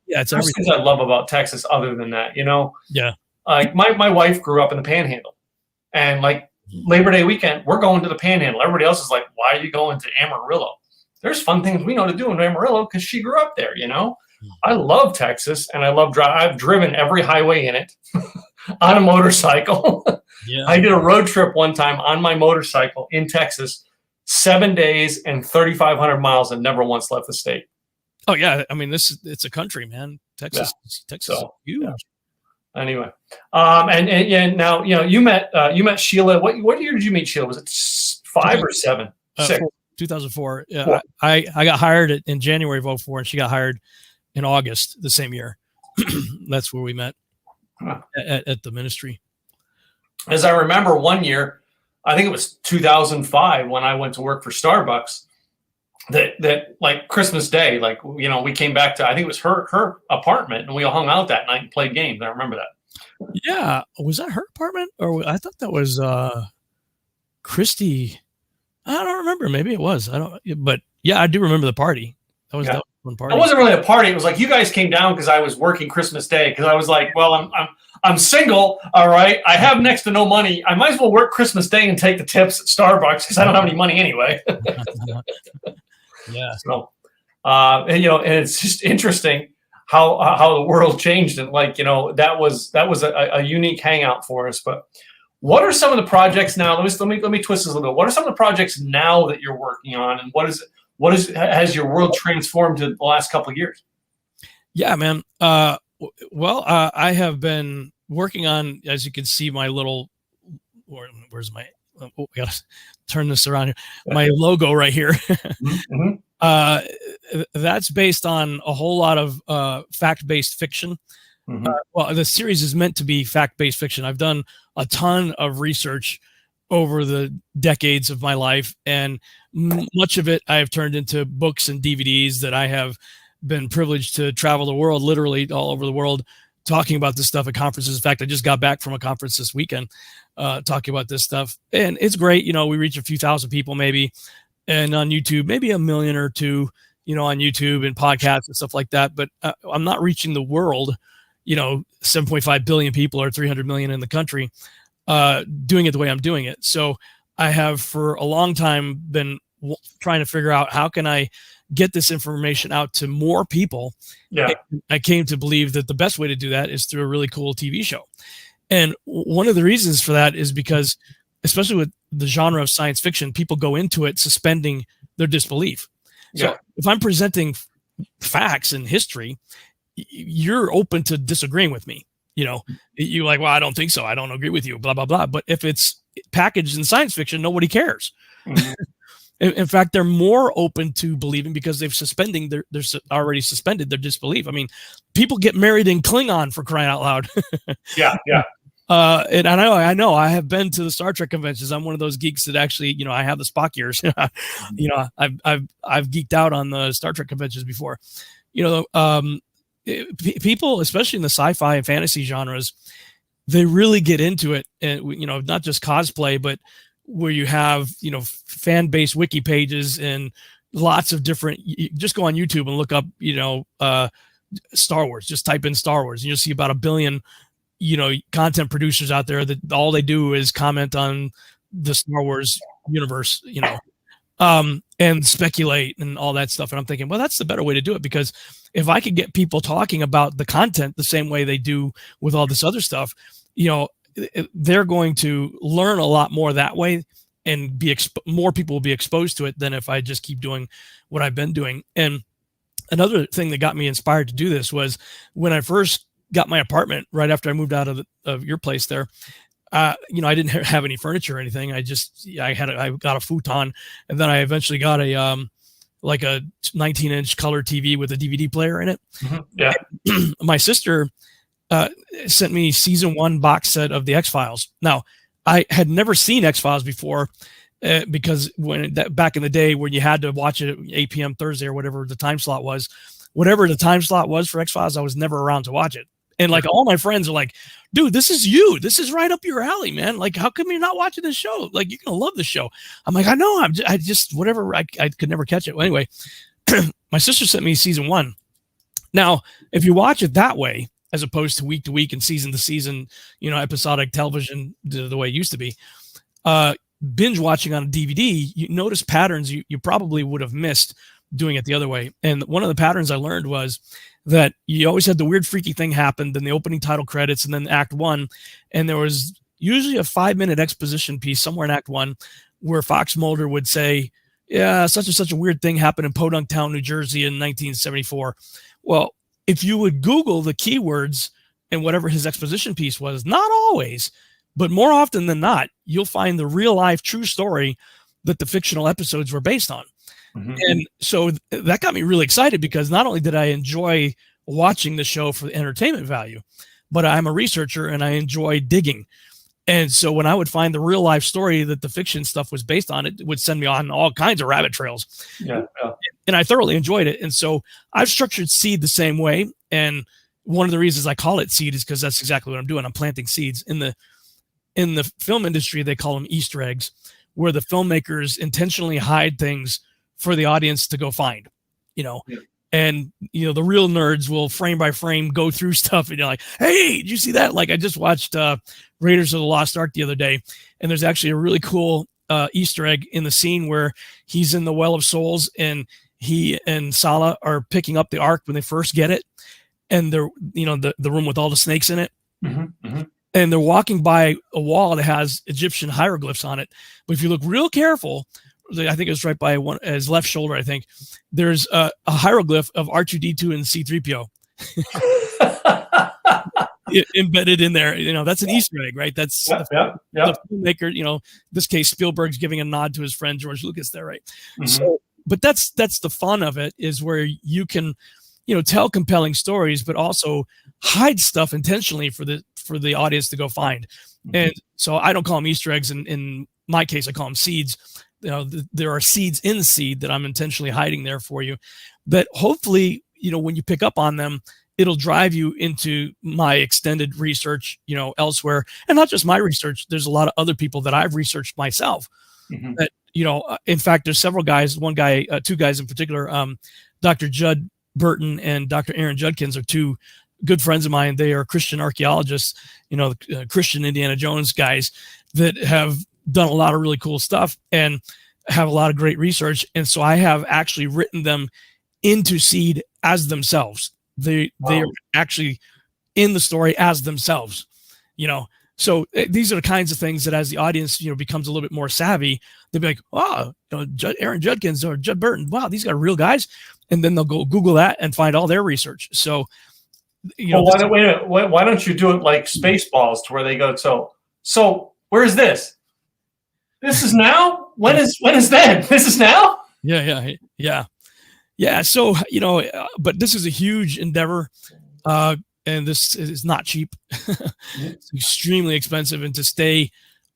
Speaker 1: it's everything I love about Texas. Other than that, you know, like my wife grew up in the Panhandle, and like Labor Day weekend, we're going to the Panhandle. Everybody else is like, why are you going to Amarillo? There's fun things we know to do in Amarillo because she grew up there. You know, I love Texas, and I love I've driven every highway in it on a motorcycle. I did a road trip one time on my motorcycle in Texas, 7 days and 3,500 miles, and never once left the state.
Speaker 2: Oh yeah, I mean it's a country, man. Texas is huge.
Speaker 1: Anyway, and now you know you met Sheila. What year did you meet Sheila? Was it 5 or 7? 6.
Speaker 2: 2004. Yeah, I got hired in January of 2004, and she got hired in August the same year. That's where we met at the ministry.
Speaker 1: As I remember, one year, I think it was 2005 when I went to work for Starbucks. That like Christmas Day, like, you know, we came back to, I think it was her apartment, and we all hung out that night and played games. I remember that.
Speaker 2: Yeah, was that her apartment, or I thought that was Christy? I don't remember. Maybe it was. I don't. But yeah, I do remember the party. That was one party.
Speaker 1: It wasn't really a party. It was like you guys came down because I was working Christmas Day. Because I was like, well, I'm single. All right, I have next to no money. I might as well work Christmas Day and take the tips at Starbucks because I don't have any money anyway.
Speaker 2: Yeah.
Speaker 1: So, and, you know, and it's just interesting how the world changed, and like, you know, that was a unique hangout for us. But what are some of the projects now? Let me twist this a little bit. What are some of the projects now that you're working on, and has your world transformed in the last couple of years?
Speaker 2: Yeah, man. I have been working on, as you can see, my little, where's my we gotta turn this around here. My logo right here.
Speaker 1: Mm-hmm.
Speaker 2: That's based on a whole lot of fact-based fiction.
Speaker 1: Mm-hmm.
Speaker 2: Well, the series is meant to be fact-based fiction. I've done a ton of research over the decades of my life, and much of it I have turned into books and DVDs that I have been privileged to travel the world, literally all over the world, talking about this stuff at conferences. In fact, I just got back from a conference this weekend talking about this stuff, and it's great. We reach a few thousand people maybe, and on YouTube, maybe 1 million or 2, on YouTube and podcasts and stuff like that. But I'm not reaching the world, 7.5 billion people or 300 million in the country, doing it the way I'm doing it. So I have for a long time been trying to figure out how can I get this information out to more people.
Speaker 1: Yeah.
Speaker 2: And I came to believe that the best way to do that is through a really cool TV show. And one of the reasons for that is because, especially with the genre of science fiction, people go into it suspending their disbelief. So if I'm presenting facts and history, you're open to disagreeing with me. You're like, well, I don't think so. I don't agree with you, blah, blah, blah. But if it's packaged in science fiction, nobody cares. Mm-hmm. In fact, they're more open to believing because they're already suspended their disbelief. I mean, people get married in Klingon, for crying out loud.
Speaker 1: Yeah.
Speaker 2: And I know I have been to the Star Trek conventions. I'm one of those geeks that actually, I have the Spock ears. I've geeked out on the Star Trek conventions before. People, especially in the sci-fi and fantasy genres, they really get into it, and not just cosplay, but where you have fan-based wiki pages and lots of different. Just go on YouTube and look up Star Wars. Just type in Star Wars, and you'll see about 1 billion content producers out there that all they do is comment on the Star Wars universe, and speculate and all that stuff. And I'm thinking, well, that's the better way to do it, because if I could get people talking about the content the same way they do with all this other stuff, they're going to learn a lot more that way, and more people will be exposed to it than if I just keep doing what I've been doing. And another thing that got me inspired to do this was when I first got my apartment right after I moved out of your place there. I didn't have any furniture or anything. I got a futon, and then I eventually got a 19-inch color TV with a DVD player in it.
Speaker 1: Mm-hmm. Yeah.
Speaker 2: My sister sent me season 1 box set of the X-Files. Now, I had never seen X-Files before because back in the day when you had to watch it at 8 p.m. Thursday or whatever the time slot was, whatever the time slot was for X-Files, I was never around to watch it. And like all my friends are like, dude, this is you. This is right up your alley, man. Like, how come you're not watching this show? Like, you're going to love this show. I'm like, I know. I just whatever. I could never catch it. Well, anyway, my sister sent me season 1. Now, if you watch it that way, as opposed to week and season to season, episodic television the way it used to be, binge watching on a DVD, you notice patterns you probably would have missed doing it the other way. And one of the patterns I learned was that you always had the weird freaky thing happen, then the opening title credits, and then Act 1. And there was usually a 5-minute exposition piece somewhere in Act 1 where Fox Mulder would say, yeah, such and such a weird thing happened in Podunk Town, New Jersey in 1974. Well, if you would Google the keywords and whatever his exposition piece was, not always, but more often than not, you'll find the real life true story that the fictional episodes were based on. Mm-hmm. And so that got me really excited, because not only did I enjoy watching the show for the entertainment value, but I'm a researcher and I enjoy digging. And so when I would find the real life story that the fiction stuff was based on, it would send me on all kinds of rabbit trails. Yeah. And I thoroughly enjoyed it. And so I've structured Seed the same way. And one of the reasons I call it Seed is because that's exactly what I'm doing. I'm planting seeds. In the film industry, they call them Easter eggs, where the filmmakers intentionally hide things for the audience to go find, Yeah. And, the real nerds will frame by frame go through stuff, and you're like, hey, did you see that? Like, I just watched Raiders of the Lost Ark the other day, and there's actually a really cool Easter egg in the scene where he's in the Well of Souls, and he and Sala are picking up the Ark when they first get it, and they're, the room with all the snakes in it. Mm-hmm, mm-hmm. And they're walking by a wall that has Egyptian hieroglyphs on it. But if you look real careful, I think it's right by his left shoulder, I think, there's a hieroglyph of R2-D2 and C-3PO. embedded in there. That's an Easter egg, right? That's the filmmaker. This case, Spielberg's giving a nod to his friend George Lucas there, right? So, but that's the fun of it, is where you can, tell compelling stories, but also hide stuff intentionally for the audience to go find. And so I don't call them Easter eggs. In my case, I call them seeds. There are seeds in the seed that I'm intentionally hiding there for you, that hopefully, when you pick up on them, it'll drive you into my extended research, elsewhere. And not just my research. There's a lot of other people that I've researched myself that, in fact, there's several guys, two guys in particular, Dr. Judd Burton and Dr. Aaron Judkins are two good friends of mine. They are Christian archaeologists, Christian Indiana Jones guys that have done a lot of really cool stuff and have a lot of great research. And so I have actually written them into seed as themselves. They are actually in the story as themselves, So these are the kinds of things that, as the audience, becomes a little bit more savvy, they'll be like, "Oh, Aaron Judkins or Judd Burton. Wow, these are real guys." And then they'll go Google that and find all their research. So,
Speaker 1: why don't you do it like Spaceballs, to where they go, so where is this? This is now? When is then? This is now?
Speaker 2: Yeah. So, but this is a huge endeavor. And this is not cheap. It's extremely expensive. And to stay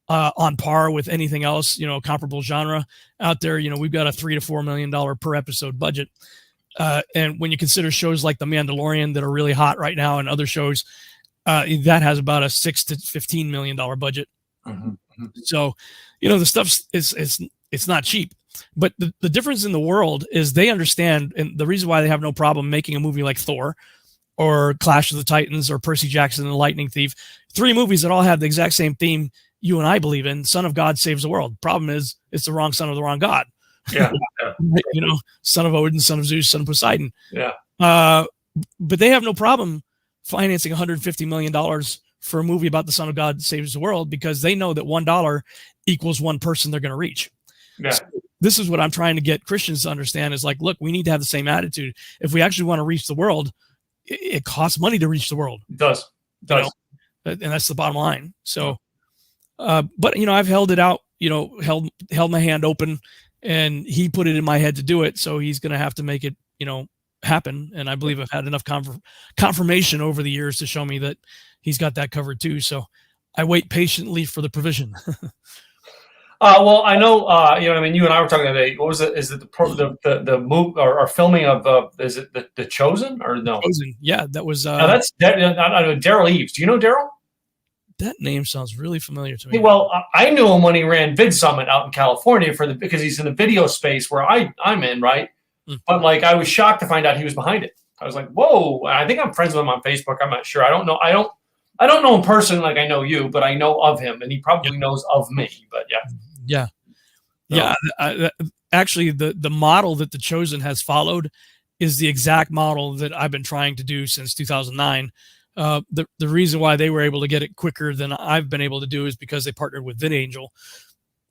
Speaker 2: on par with anything else, comparable genre out there, we've got a $3 to $4 million per episode budget. And when you consider shows like The Mandalorian that are really hot right now, and other shows, that has about a $6 to $15 million budget. So, the stuff's it's not cheap. But the difference in the world is they understand, and the reason why they have no problem making a movie like Thor or Clash of the Titans or Percy Jackson and the Lightning Thief, 3 movies that all have the exact same theme you and I believe in: Son of God saves the world. Problem is, it's the wrong son of the wrong God.
Speaker 1: Yeah.
Speaker 2: Son of Odin, son of Zeus, son of Poseidon.
Speaker 1: Yeah.
Speaker 2: But they have no problem financing $150 million for a movie about the Son of God saves the world, because they know that $1 equals one person they're going to reach.
Speaker 1: Yeah.
Speaker 2: So this is what I'm trying to get Christians to understand, is like, look, we need to have the same attitude. If we actually want to reach the world, it costs money to reach the world.
Speaker 1: It does.
Speaker 2: And that's the bottom line. So, but I've held it out, held my hand open, and he put it in my head to do it. So he's going to have to make it, happen. And I believe I've had enough confirmation over the years to show me that he's got that covered too. So I wait patiently for the provision.
Speaker 1: Well, I know, you and I were talking today. What was it? Is it the move or filming of, is it the Chosen or no?
Speaker 2: Chosen. Yeah, that was.
Speaker 1: That's Daryl Eves. Do you know Daryl?
Speaker 2: That name sounds really familiar to me.
Speaker 1: Well, I knew him when he ran Vid Summit out in California because he's in the video space where I'm in, right? But I was shocked to find out he was behind it. I was like, whoa! I think I'm friends with him on Facebook. I'm not sure. I don't know. I don't know him personally like I know you, but I know of him, and he probably knows of me. But
Speaker 2: actually, the model that The Chosen has followed is the exact model that I've been trying to do since 2009. The reason why they were able to get it quicker than I've been able to do is because they partnered with VidAngel,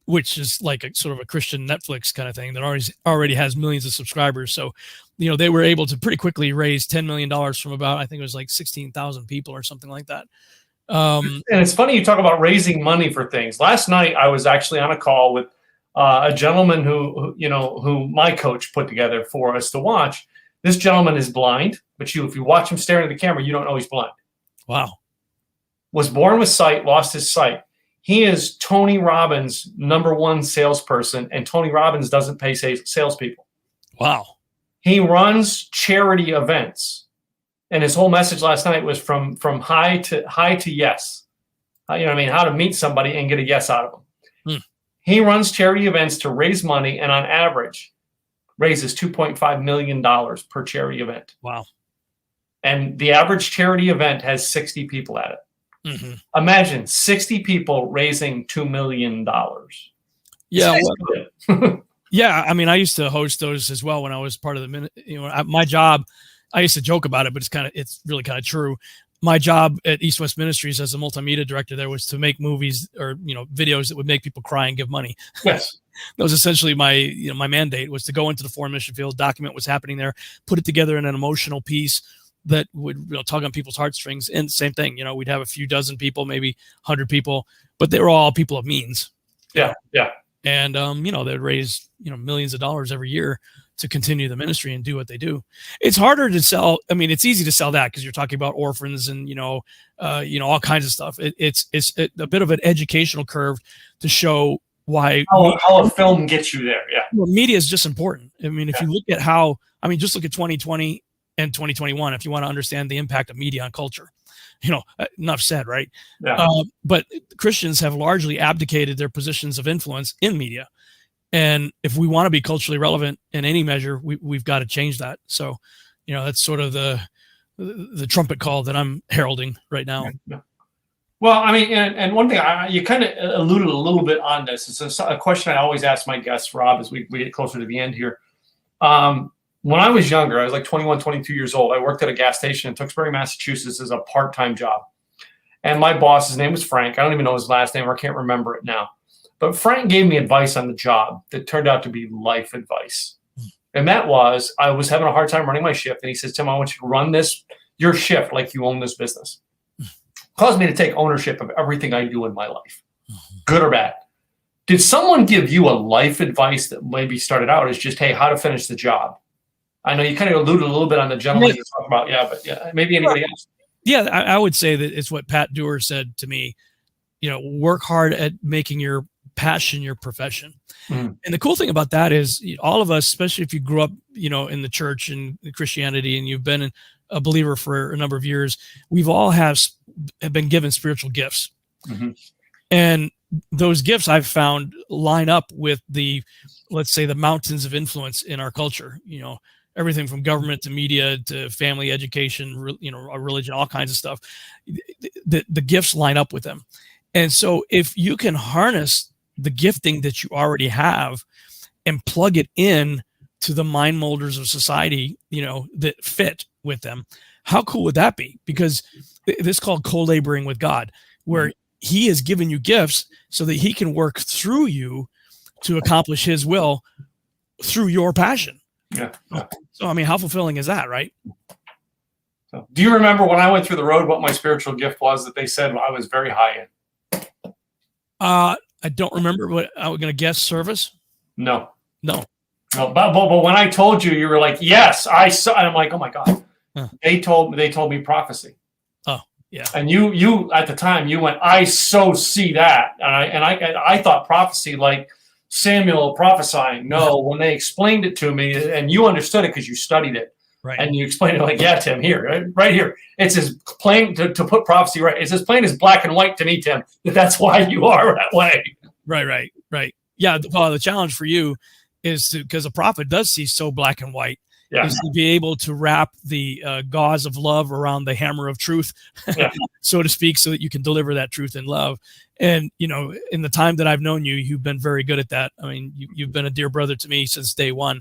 Speaker 2: which is like a sort of a Christian Netflix kind of thing that already has millions of subscribers. So, they were able to pretty quickly raise $10 million from about, I think it was like 16,000 people or something like that.
Speaker 1: And it's funny you talk about raising money for things. Last night I was actually on a call with a gentleman who my coach put together for us to watch. This gentleman is blind, but if you watch him staring at the camera, you don't know he's blind.
Speaker 2: Wow.
Speaker 1: Was born with sight, lost his sight. He is Tony Robbins' #1 salesperson, and Tony Robbins doesn't pay salespeople.
Speaker 2: Wow.
Speaker 1: He runs charity events, and his whole message last night was from high to yes. How to meet somebody and get a yes out of them. He runs charity events to raise money, and on average, raises $2.5 million per charity event.
Speaker 2: Wow.
Speaker 1: And the average charity event has 60 people at it. Imagine 60 people raising $2 million.
Speaker 2: Yeah. Yeah. I used to host those as well when I was part of my job. I used to joke about it, but it's really kind of true. My job at East West Ministries as a multimedia director there was to make movies or, videos that would make people cry and give money.
Speaker 1: Yes.
Speaker 2: That was essentially my mandate, was to go into the foreign mission field, document what's happening there, put it together in an emotional piece that would tug on people's heartstrings. And same thing, we'd have a few dozen people, maybe 100 people, but they were all people of means.
Speaker 1: Yeah.
Speaker 2: And they'd raise millions of dollars every year to continue the ministry and do what they do. It's harder to sell. I mean, it's easy to sell that because you're talking about orphans and all kinds of stuff. It's a bit of an educational curve to show why
Speaker 1: how a film gets you there. Yeah,
Speaker 2: media is just important. I mean, if you look at just look at 2020 and 2021 if you want to understand the impact of media on culture. Enough said, right?
Speaker 1: Yeah.
Speaker 2: But Christians have largely abdicated their positions of influence in media. And if we want to be culturally relevant in any measure, we've got to change that. So, that's sort of the trumpet call that I'm heralding right now.
Speaker 1: Yeah. Well, I mean, and one thing you kind of alluded a little bit on this. It's a question I always ask my guests, Rob, as we get closer to the end here. When I was younger, I was like 21, 22 years old. I worked at a gas station in Tewksbury, Massachusetts as a part-time job. And my boss, his name was Frank. I don't even know his last name, or I can't remember it now. But Frank gave me advice on the job that turned out to be life advice. And that was, I was having a hard time running my shift. And he says, Tim, I want you to run your shift like you own this business. Caused me to take ownership of everything I do in my life, good or bad. Did someone give you a life advice that maybe started out as just, hey, how to finish the job? I know you kind of alluded a little bit on the gentleman you talked about. Yeah, but maybe anybody else.
Speaker 2: Yeah, I would say that it's what Pat Dewar said to me, work hard at making your passion your profession. And the cool thing about that is all of us, especially if you grew up, in the church and Christianity and you've been a believer for a number of years, we've all have been given spiritual gifts. And those gifts I've found line up with let's say the mountains of influence in our culture, everything from government to media to family education, religion, all kinds of stuff. The gifts line up with them. And so if you can harness the gifting that you already have and plug it in to the mind molders of society, that fit with them, how cool would that be? Because this is called co-laboring with God, where he has given you gifts so that he can work through you to accomplish his will through your passion.
Speaker 1: Yeah.
Speaker 2: So, I mean, how fulfilling is that, right?
Speaker 1: So, do you remember when I went through the road, what my spiritual gift was that they said I was very high in?
Speaker 2: I don't remember. What I was going to guess. Service?
Speaker 1: No.
Speaker 2: But
Speaker 1: when I told you, you were like, yes, I saw. And I'm like, oh my God. They told me prophecy.
Speaker 2: Oh, yeah.
Speaker 1: And you at the time you went, I so see that. And I thought prophecy like Samuel prophesying. No, when they explained it to me, and you understood it because you studied it.
Speaker 2: Right.
Speaker 1: And you explained it like, yeah, Tim, here, right here. It's as plain to put prophecy right. It's as plain as black and white to me, Tim, that's why you are that way.
Speaker 2: Right. Yeah. Well, the challenge for you is because a prophet does see so black and white, is to be able to wrap the gauze of love around the hammer of truth, so to speak, so that you can deliver that truth in love. And, in the time that I've known you, you've been very good at that. I mean, you've been a dear brother to me since day one.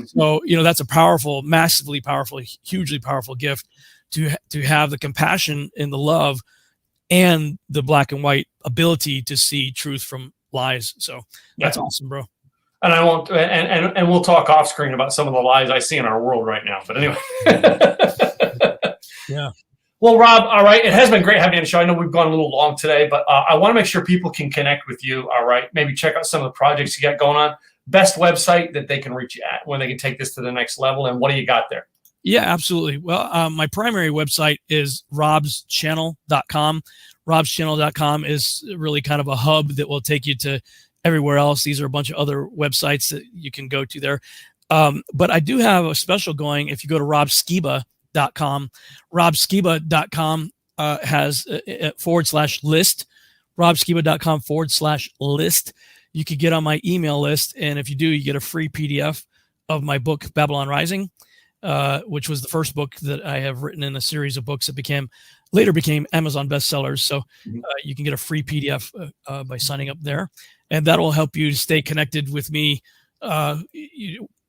Speaker 2: So, that's a powerful, massively powerful, hugely powerful gift to have the compassion and the love and the black and white ability to see truth from lies. So that's awesome, bro.
Speaker 1: And I won't, and we'll talk off screen about some of the lies I see in our world right now. But anyway.
Speaker 2: Yeah.
Speaker 1: Well, Rob, all right. It has been great having you on the show. I know we've gone a little long today, but I want to make sure people can connect with you. All right. Maybe check out some of the projects you got going on. Best website that they can reach you at when they can take this to the next level. And what do you got there?
Speaker 2: Yeah, absolutely. Well, my primary website is robschannel.com. Robschannel.com is really kind of a hub that will take you to everywhere else. These are a bunch of other websites that you can go to there. But I do have a special going. If you go to robskiba.com, robskiba.com has a /list, robskiba.com/list. You could get on my email list. And if you do, you get a free PDF of my book, Babylon Rising, which was the first book that I have written in a series of books that later became Amazon bestsellers. So you can get a free PDF by signing up there. And that will help you stay connected with me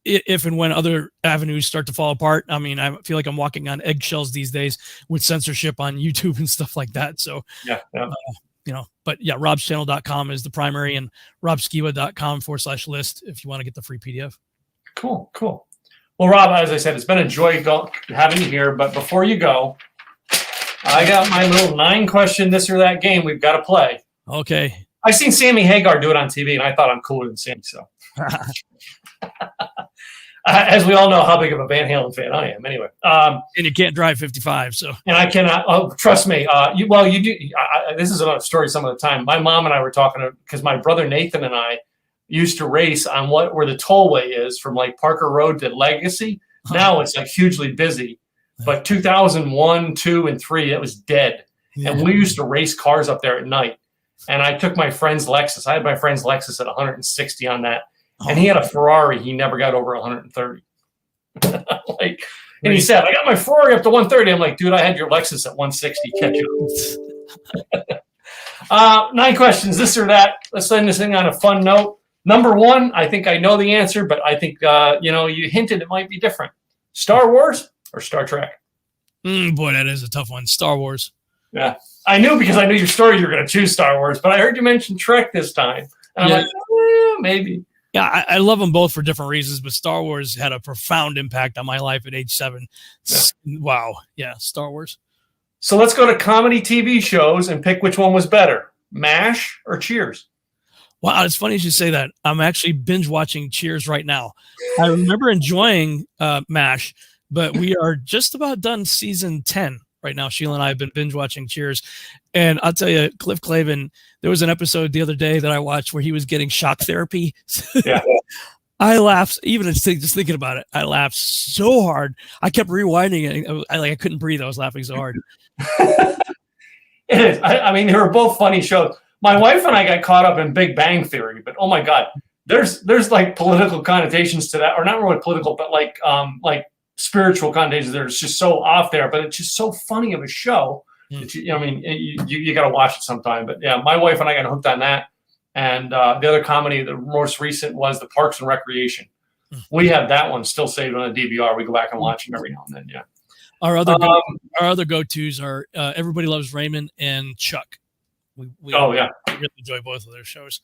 Speaker 2: if and when other avenues start to fall apart. I mean, I feel like I'm walking on eggshells these days with censorship on YouTube and stuff like that. So, but yeah, robschannel.com is the primary, and robskiba.com /list if you want to get the free PDF.
Speaker 1: Cool. Well, Rob, as I said, it's been a joy having you here. But before you go, I got my little 9-question this or that game we've got to play.
Speaker 2: Okay.
Speaker 1: I've seen Sammy Hagar do it on TV, and I thought I'm cooler than Sammy. So, as we all know, how big of a Van Halen fan I am. Anyway,
Speaker 2: and you can't drive 55, so.
Speaker 1: And I cannot. Oh, trust me. You do. This is another story. Some of the time, my mom and I were talking because my brother Nathan and I used to race on where the tollway is from like Parker Road to Legacy. Now it's like hugely busy, but 2001, 2, and 3, it was dead. Yeah. And we used to race cars up there at night. And I took my friend's Lexus. I had my friend's Lexus at 160 on that. And he had a Ferrari. He never got over 130. And he said, I got my Ferrari up to 130. I'm like, dude, I had your Lexus at 160. Catch up. 9 questions, this or that. Let's end this thing on a fun note. Number 1, I think I know the answer, but I think, you hinted it might be different. Star Wars or Star Trek?
Speaker 2: Boy, that is a tough one. Star Wars.
Speaker 1: Yeah. I knew because I knew your story you were going to choose Star Wars, but I heard you mention Trek this time. And I'm like, maybe.
Speaker 2: Yeah, I love them both for different reasons, but Star Wars had a profound impact on my life at age 7. Yeah. Wow. Yeah, Star Wars.
Speaker 1: So let's go to comedy TV shows and pick which one was better, MASH or Cheers.
Speaker 2: Wow, it's funny you should say that. I'm actually binge watching Cheers right now. I remember enjoying MASH, but we are just about done season 10 right now. Sheila and I have been binge watching Cheers. And I'll tell you, Cliff Clavin, there was an episode the other day that I watched where he was getting shock therapy. Yeah. I laughed, even just thinking about it. I laughed so hard. I kept rewinding it. I couldn't breathe. I was laughing so hard.
Speaker 1: It is. I mean, they were both funny shows. My wife and I got caught up in Big Bang Theory, but oh my God, there's like political connotations to that, or not really political, but like spiritual connotations that are just so off there. But it's just so funny of a show. That you got to watch it sometime. But yeah, my wife and I got hooked on that. And the other comedy, the most recent, was the Parks and Recreation. We have that one still saved on a DVR. We go back and watch it every now and then. Yeah.
Speaker 2: Our other go-tos are Everybody Loves Raymond and Chuck. We really enjoy both of their shows.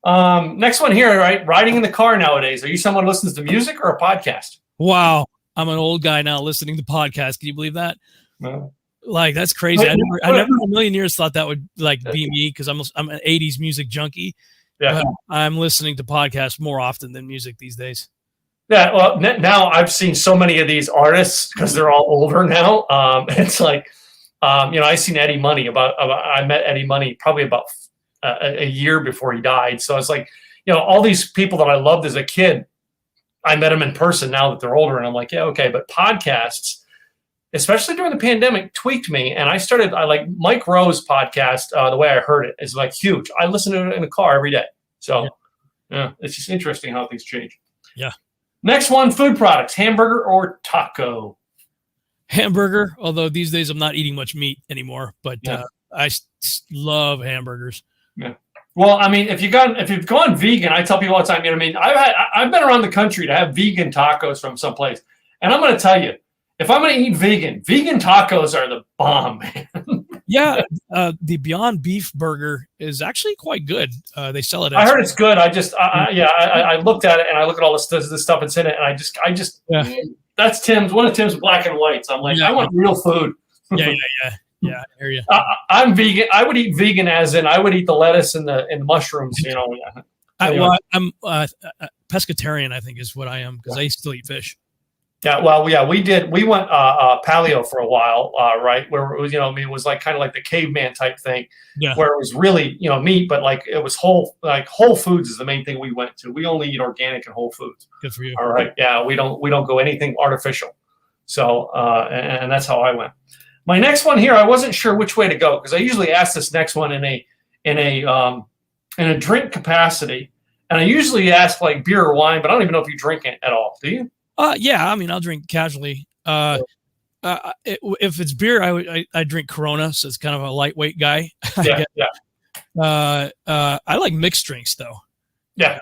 Speaker 1: Next one here, right? Riding in the car nowadays. Are you someone who listens to music or a podcast?
Speaker 2: Wow, I'm an old guy now listening to podcasts. Can you believe that? No. Like, that's crazy. I never in a million years thought that would be me, because I'm an 80s music junkie. Yeah, I'm listening to podcasts more often than music these days.
Speaker 1: Yeah, well, now I've seen so many of these artists because they're all older now. It's like, I seen Eddie Money I met Eddie Money probably about a year before he died. So it's like, all these people that I loved as a kid, I met them in person now that they're older, and I'm like, yeah, okay. But podcasts, especially during the pandemic, tweaked me. And I like Mike Rowe's podcast, The Way I Heard It, is like huge. I listen to it in the car every day. So yeah, it's just interesting how things change.
Speaker 2: Yeah.
Speaker 1: Next one, food products, hamburger or taco?
Speaker 2: Hamburger, although these days I'm not eating much meat anymore, but I love hamburgers. Yeah.
Speaker 1: Well, I mean, if you've gone vegan, I tell people all the time, I've been around the country to have vegan tacos from someplace. And I'm going to tell you, if I'm going to eat vegan tacos are the bomb, man.
Speaker 2: Yeah, the Beyond Beef burger is actually quite good. They sell it.
Speaker 1: I heard it's good. I looked at it, and I look at all this stuff that's in it, and I just that's one of Tim's black and whites. I'm like, I want real food.
Speaker 2: Yeah, I hear you.
Speaker 1: I'm vegan. I would eat vegan as in I would eat the lettuce and the mushrooms.
Speaker 2: I'm pescatarian, I think, is what I am, because I still eat fish.
Speaker 1: Yeah, well, yeah, we went paleo for a while, right? Where it was, it was like kind of like the caveman type thing, where it was really, meat, but like it was whole foods is the main thing we went to. We only eat organic and whole foods.
Speaker 2: Good for you.
Speaker 1: All right, yeah, we don't go anything artificial. So, and that's how I went. My next one here, I wasn't sure which way to go, because I usually ask this next one in a drink capacity, and I usually ask like beer or wine, but I don't even know if you drink it at all. Do you?
Speaker 2: Yeah, I mean, I'll drink casually. If it's beer, I drink Corona, so it's kind of a lightweight guy. I like mixed drinks though.
Speaker 1: Yeah.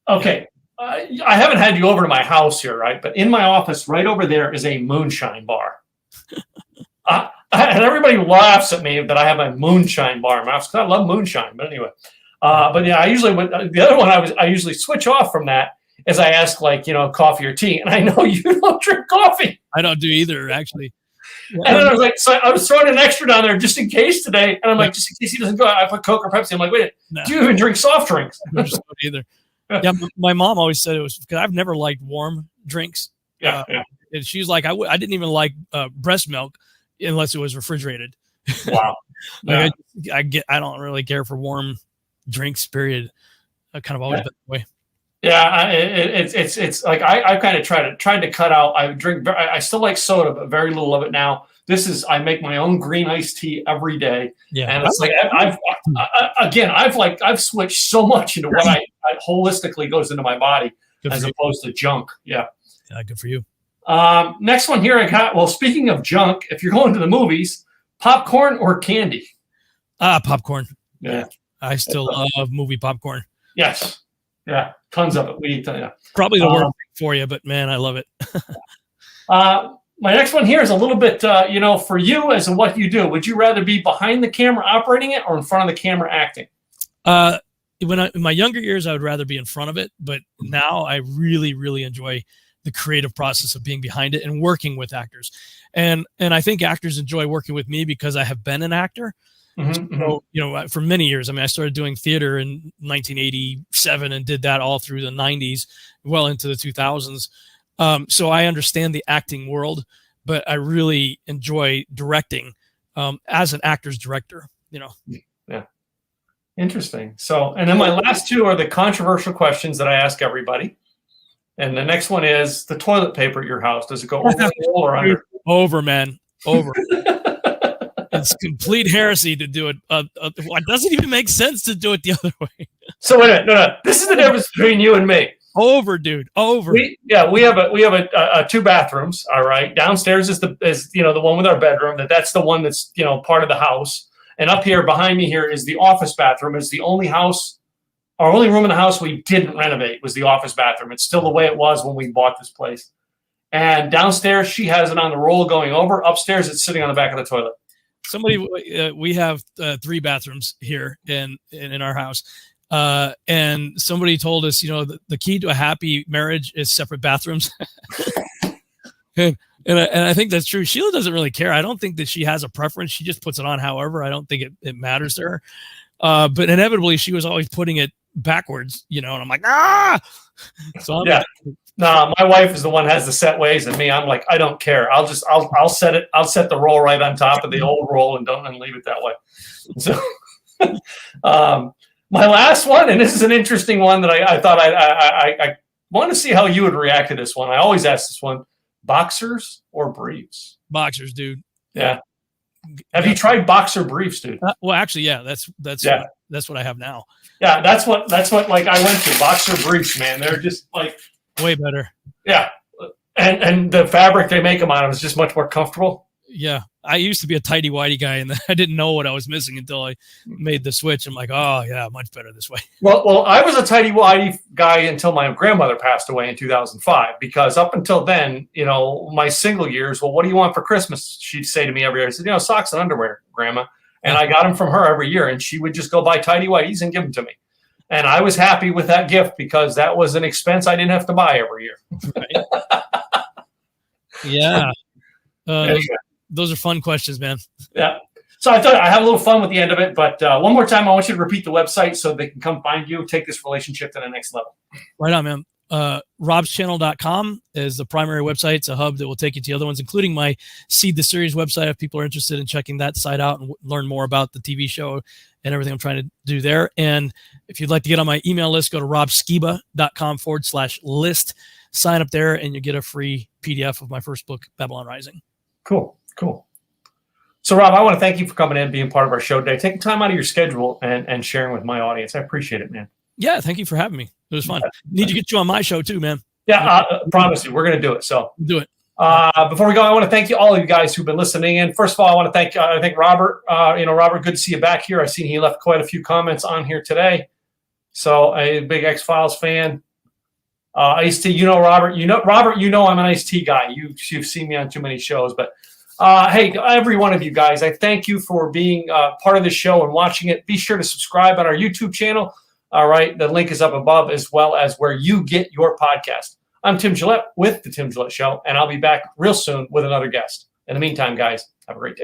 Speaker 1: Okay. I haven't had you over to my house here, right? But in my office, right over there, is a moonshine bar. And everybody laughs at me that I have a moonshine bar in my house, because I love moonshine. But anyway, but yeah, I usually the other one I usually switch off from that as I ask, like, coffee or tea. And I know you don't drink coffee.
Speaker 2: I don't do either, actually.
Speaker 1: And then I was like, so I was throwing an extra down there just in case today. And I'm like, just in case he doesn't go, I put Coke or Pepsi. I'm like, wait, do you even drink soft drinks?
Speaker 2: I don't either. Yeah, my mom always said it was because I've never liked warm drinks.
Speaker 1: Yeah.
Speaker 2: And she's like, I didn't even like breast milk unless it was refrigerated.
Speaker 1: Wow.
Speaker 2: Like I don't really care for warm drinks, period. I kind of always been that way.
Speaker 1: Yeah, it's like I kind of tried to cut out. I still like soda, but very little of it now. I make my own green iced tea every day. Yeah, and it's like I've switched so much into what I holistically goes into my body as opposed to junk. Yeah,
Speaker 2: good for you.
Speaker 1: Next one here I got. Well, speaking of junk, if you're going to the movies, popcorn or candy?
Speaker 2: Popcorn.
Speaker 1: Yeah,
Speaker 2: I still love movie popcorn.
Speaker 1: Yes. Yeah, tons of it. We eat.
Speaker 2: Probably the worst thing for you, but man, I love it.
Speaker 1: My next one here is a little bit, for you as in what you do. Would you rather be behind the camera operating it or in front of the camera acting?
Speaker 2: In my younger years, I would rather be in front of it, but now I really, really enjoy the creative process of being behind it and working with actors. And I think actors enjoy working with me because I have been an actor. So, for many years, I started doing theater in 1987 and did that all through the 90s, well into the 2000s. So I understand the acting world, but I really enjoy directing as an actor's director,
Speaker 1: Yeah. Interesting. So, and then my last two are the controversial questions that I ask everybody. And the next one is the toilet paper at your house. Does it go over the hole or under?
Speaker 2: Over, man. Over. It's complete heresy to do it. It doesn't even make sense to do it the other way.
Speaker 1: So wait a minute. No. This is the difference between you and me.
Speaker 2: Over, dude. Over.
Speaker 1: We have two bathrooms. All right. Downstairs is the one with our bedroom. That's the one that's part of the house. And up here behind me here is the office bathroom. It's the only room in the house we didn't renovate was the office bathroom. It's still the way it was when we bought this place. And downstairs she has it on the roll going over. Upstairs it's sitting on the back of the toilet.
Speaker 2: We have 3 bathrooms here in our house. And somebody told us, the key to a happy marriage is separate bathrooms. and I think that's true. Sheila doesn't really care. I don't think that she has a preference. She just puts it on however. I don't think it matters to her. But inevitably she was always putting it backwards, and I'm like, So
Speaker 1: no, my wife is the one who has the set ways, and me, I'm like, I don't care. I'll set it. I'll set the roll right on top of the old roll and leave it that way. So, my last one, and this is an interesting one that I thought I want to see how you would react to this one. I always ask this one: boxers or briefs?
Speaker 2: Boxers, dude.
Speaker 1: Yeah. Have you tried boxer briefs, dude?
Speaker 2: Well, actually, yeah. That's what I have now.
Speaker 1: Yeah, that's what like I went to boxer briefs, man. They're just like
Speaker 2: way better.
Speaker 1: Yeah, and the fabric they make them out of is just much more comfortable.
Speaker 2: Yeah, I used to be a tighty whitey guy, and I didn't know what I was missing until I made the switch. I'm like, oh yeah, much better this way.
Speaker 1: Well, I was a tighty whitey guy until my grandmother passed away in 2005. Because up until then, my single years. Well, what do you want for Christmas? She'd say to me every year. I said, socks and underwear, Grandma. And I got them from her every year, and she would just go buy tighty whities and give them to me. And I was happy with that gift because that was an expense I didn't have to buy every year.
Speaker 2: Right. Yeah. Those are fun questions, man.
Speaker 1: Yeah. So I thought I had a little fun with the end of it, but one more time, I want you to repeat the website so they can come find you, take this relationship to the next level.
Speaker 2: Right on, man. robschannel.com is the primary website. It's a hub that will take you to other ones, including my Seed the Series website if people are interested in checking that site out and learn more about the TV show and everything I'm trying to do there. And if you'd like to get on my email list, go to robskiba.com/list. Sign up there and you get a free PDF of my first book, Babylon Rising.
Speaker 1: Cool. So, Rob, I want to thank you for coming in, being part of our show today, taking time out of your schedule and sharing with my audience. I appreciate it, man.
Speaker 2: Yeah, thank you for having me. It was fun. Need to get you on my show too, man.
Speaker 1: Yeah, I promise you, we're going to do it. So
Speaker 2: do it.
Speaker 1: Before we go, I want to thank you, all of you guys who've been listening in. First of all, I want to thank Robert. Robert, good to see you back here. I've seen he left quite a few comments on here today. So a big X-Files fan. Ice-T, Robert. Robert, I'm an Ice-T guy. You've seen me on too many shows, but hey, every one of you guys, I thank you for being part of the show and watching it. Be sure to subscribe on our YouTube channel. All right. The link is up above, as well as where you get your podcast. I'm Tim Gillette with The Tim Gillette Show, and I'll be back real soon with another guest. In the meantime, guys, have a great day.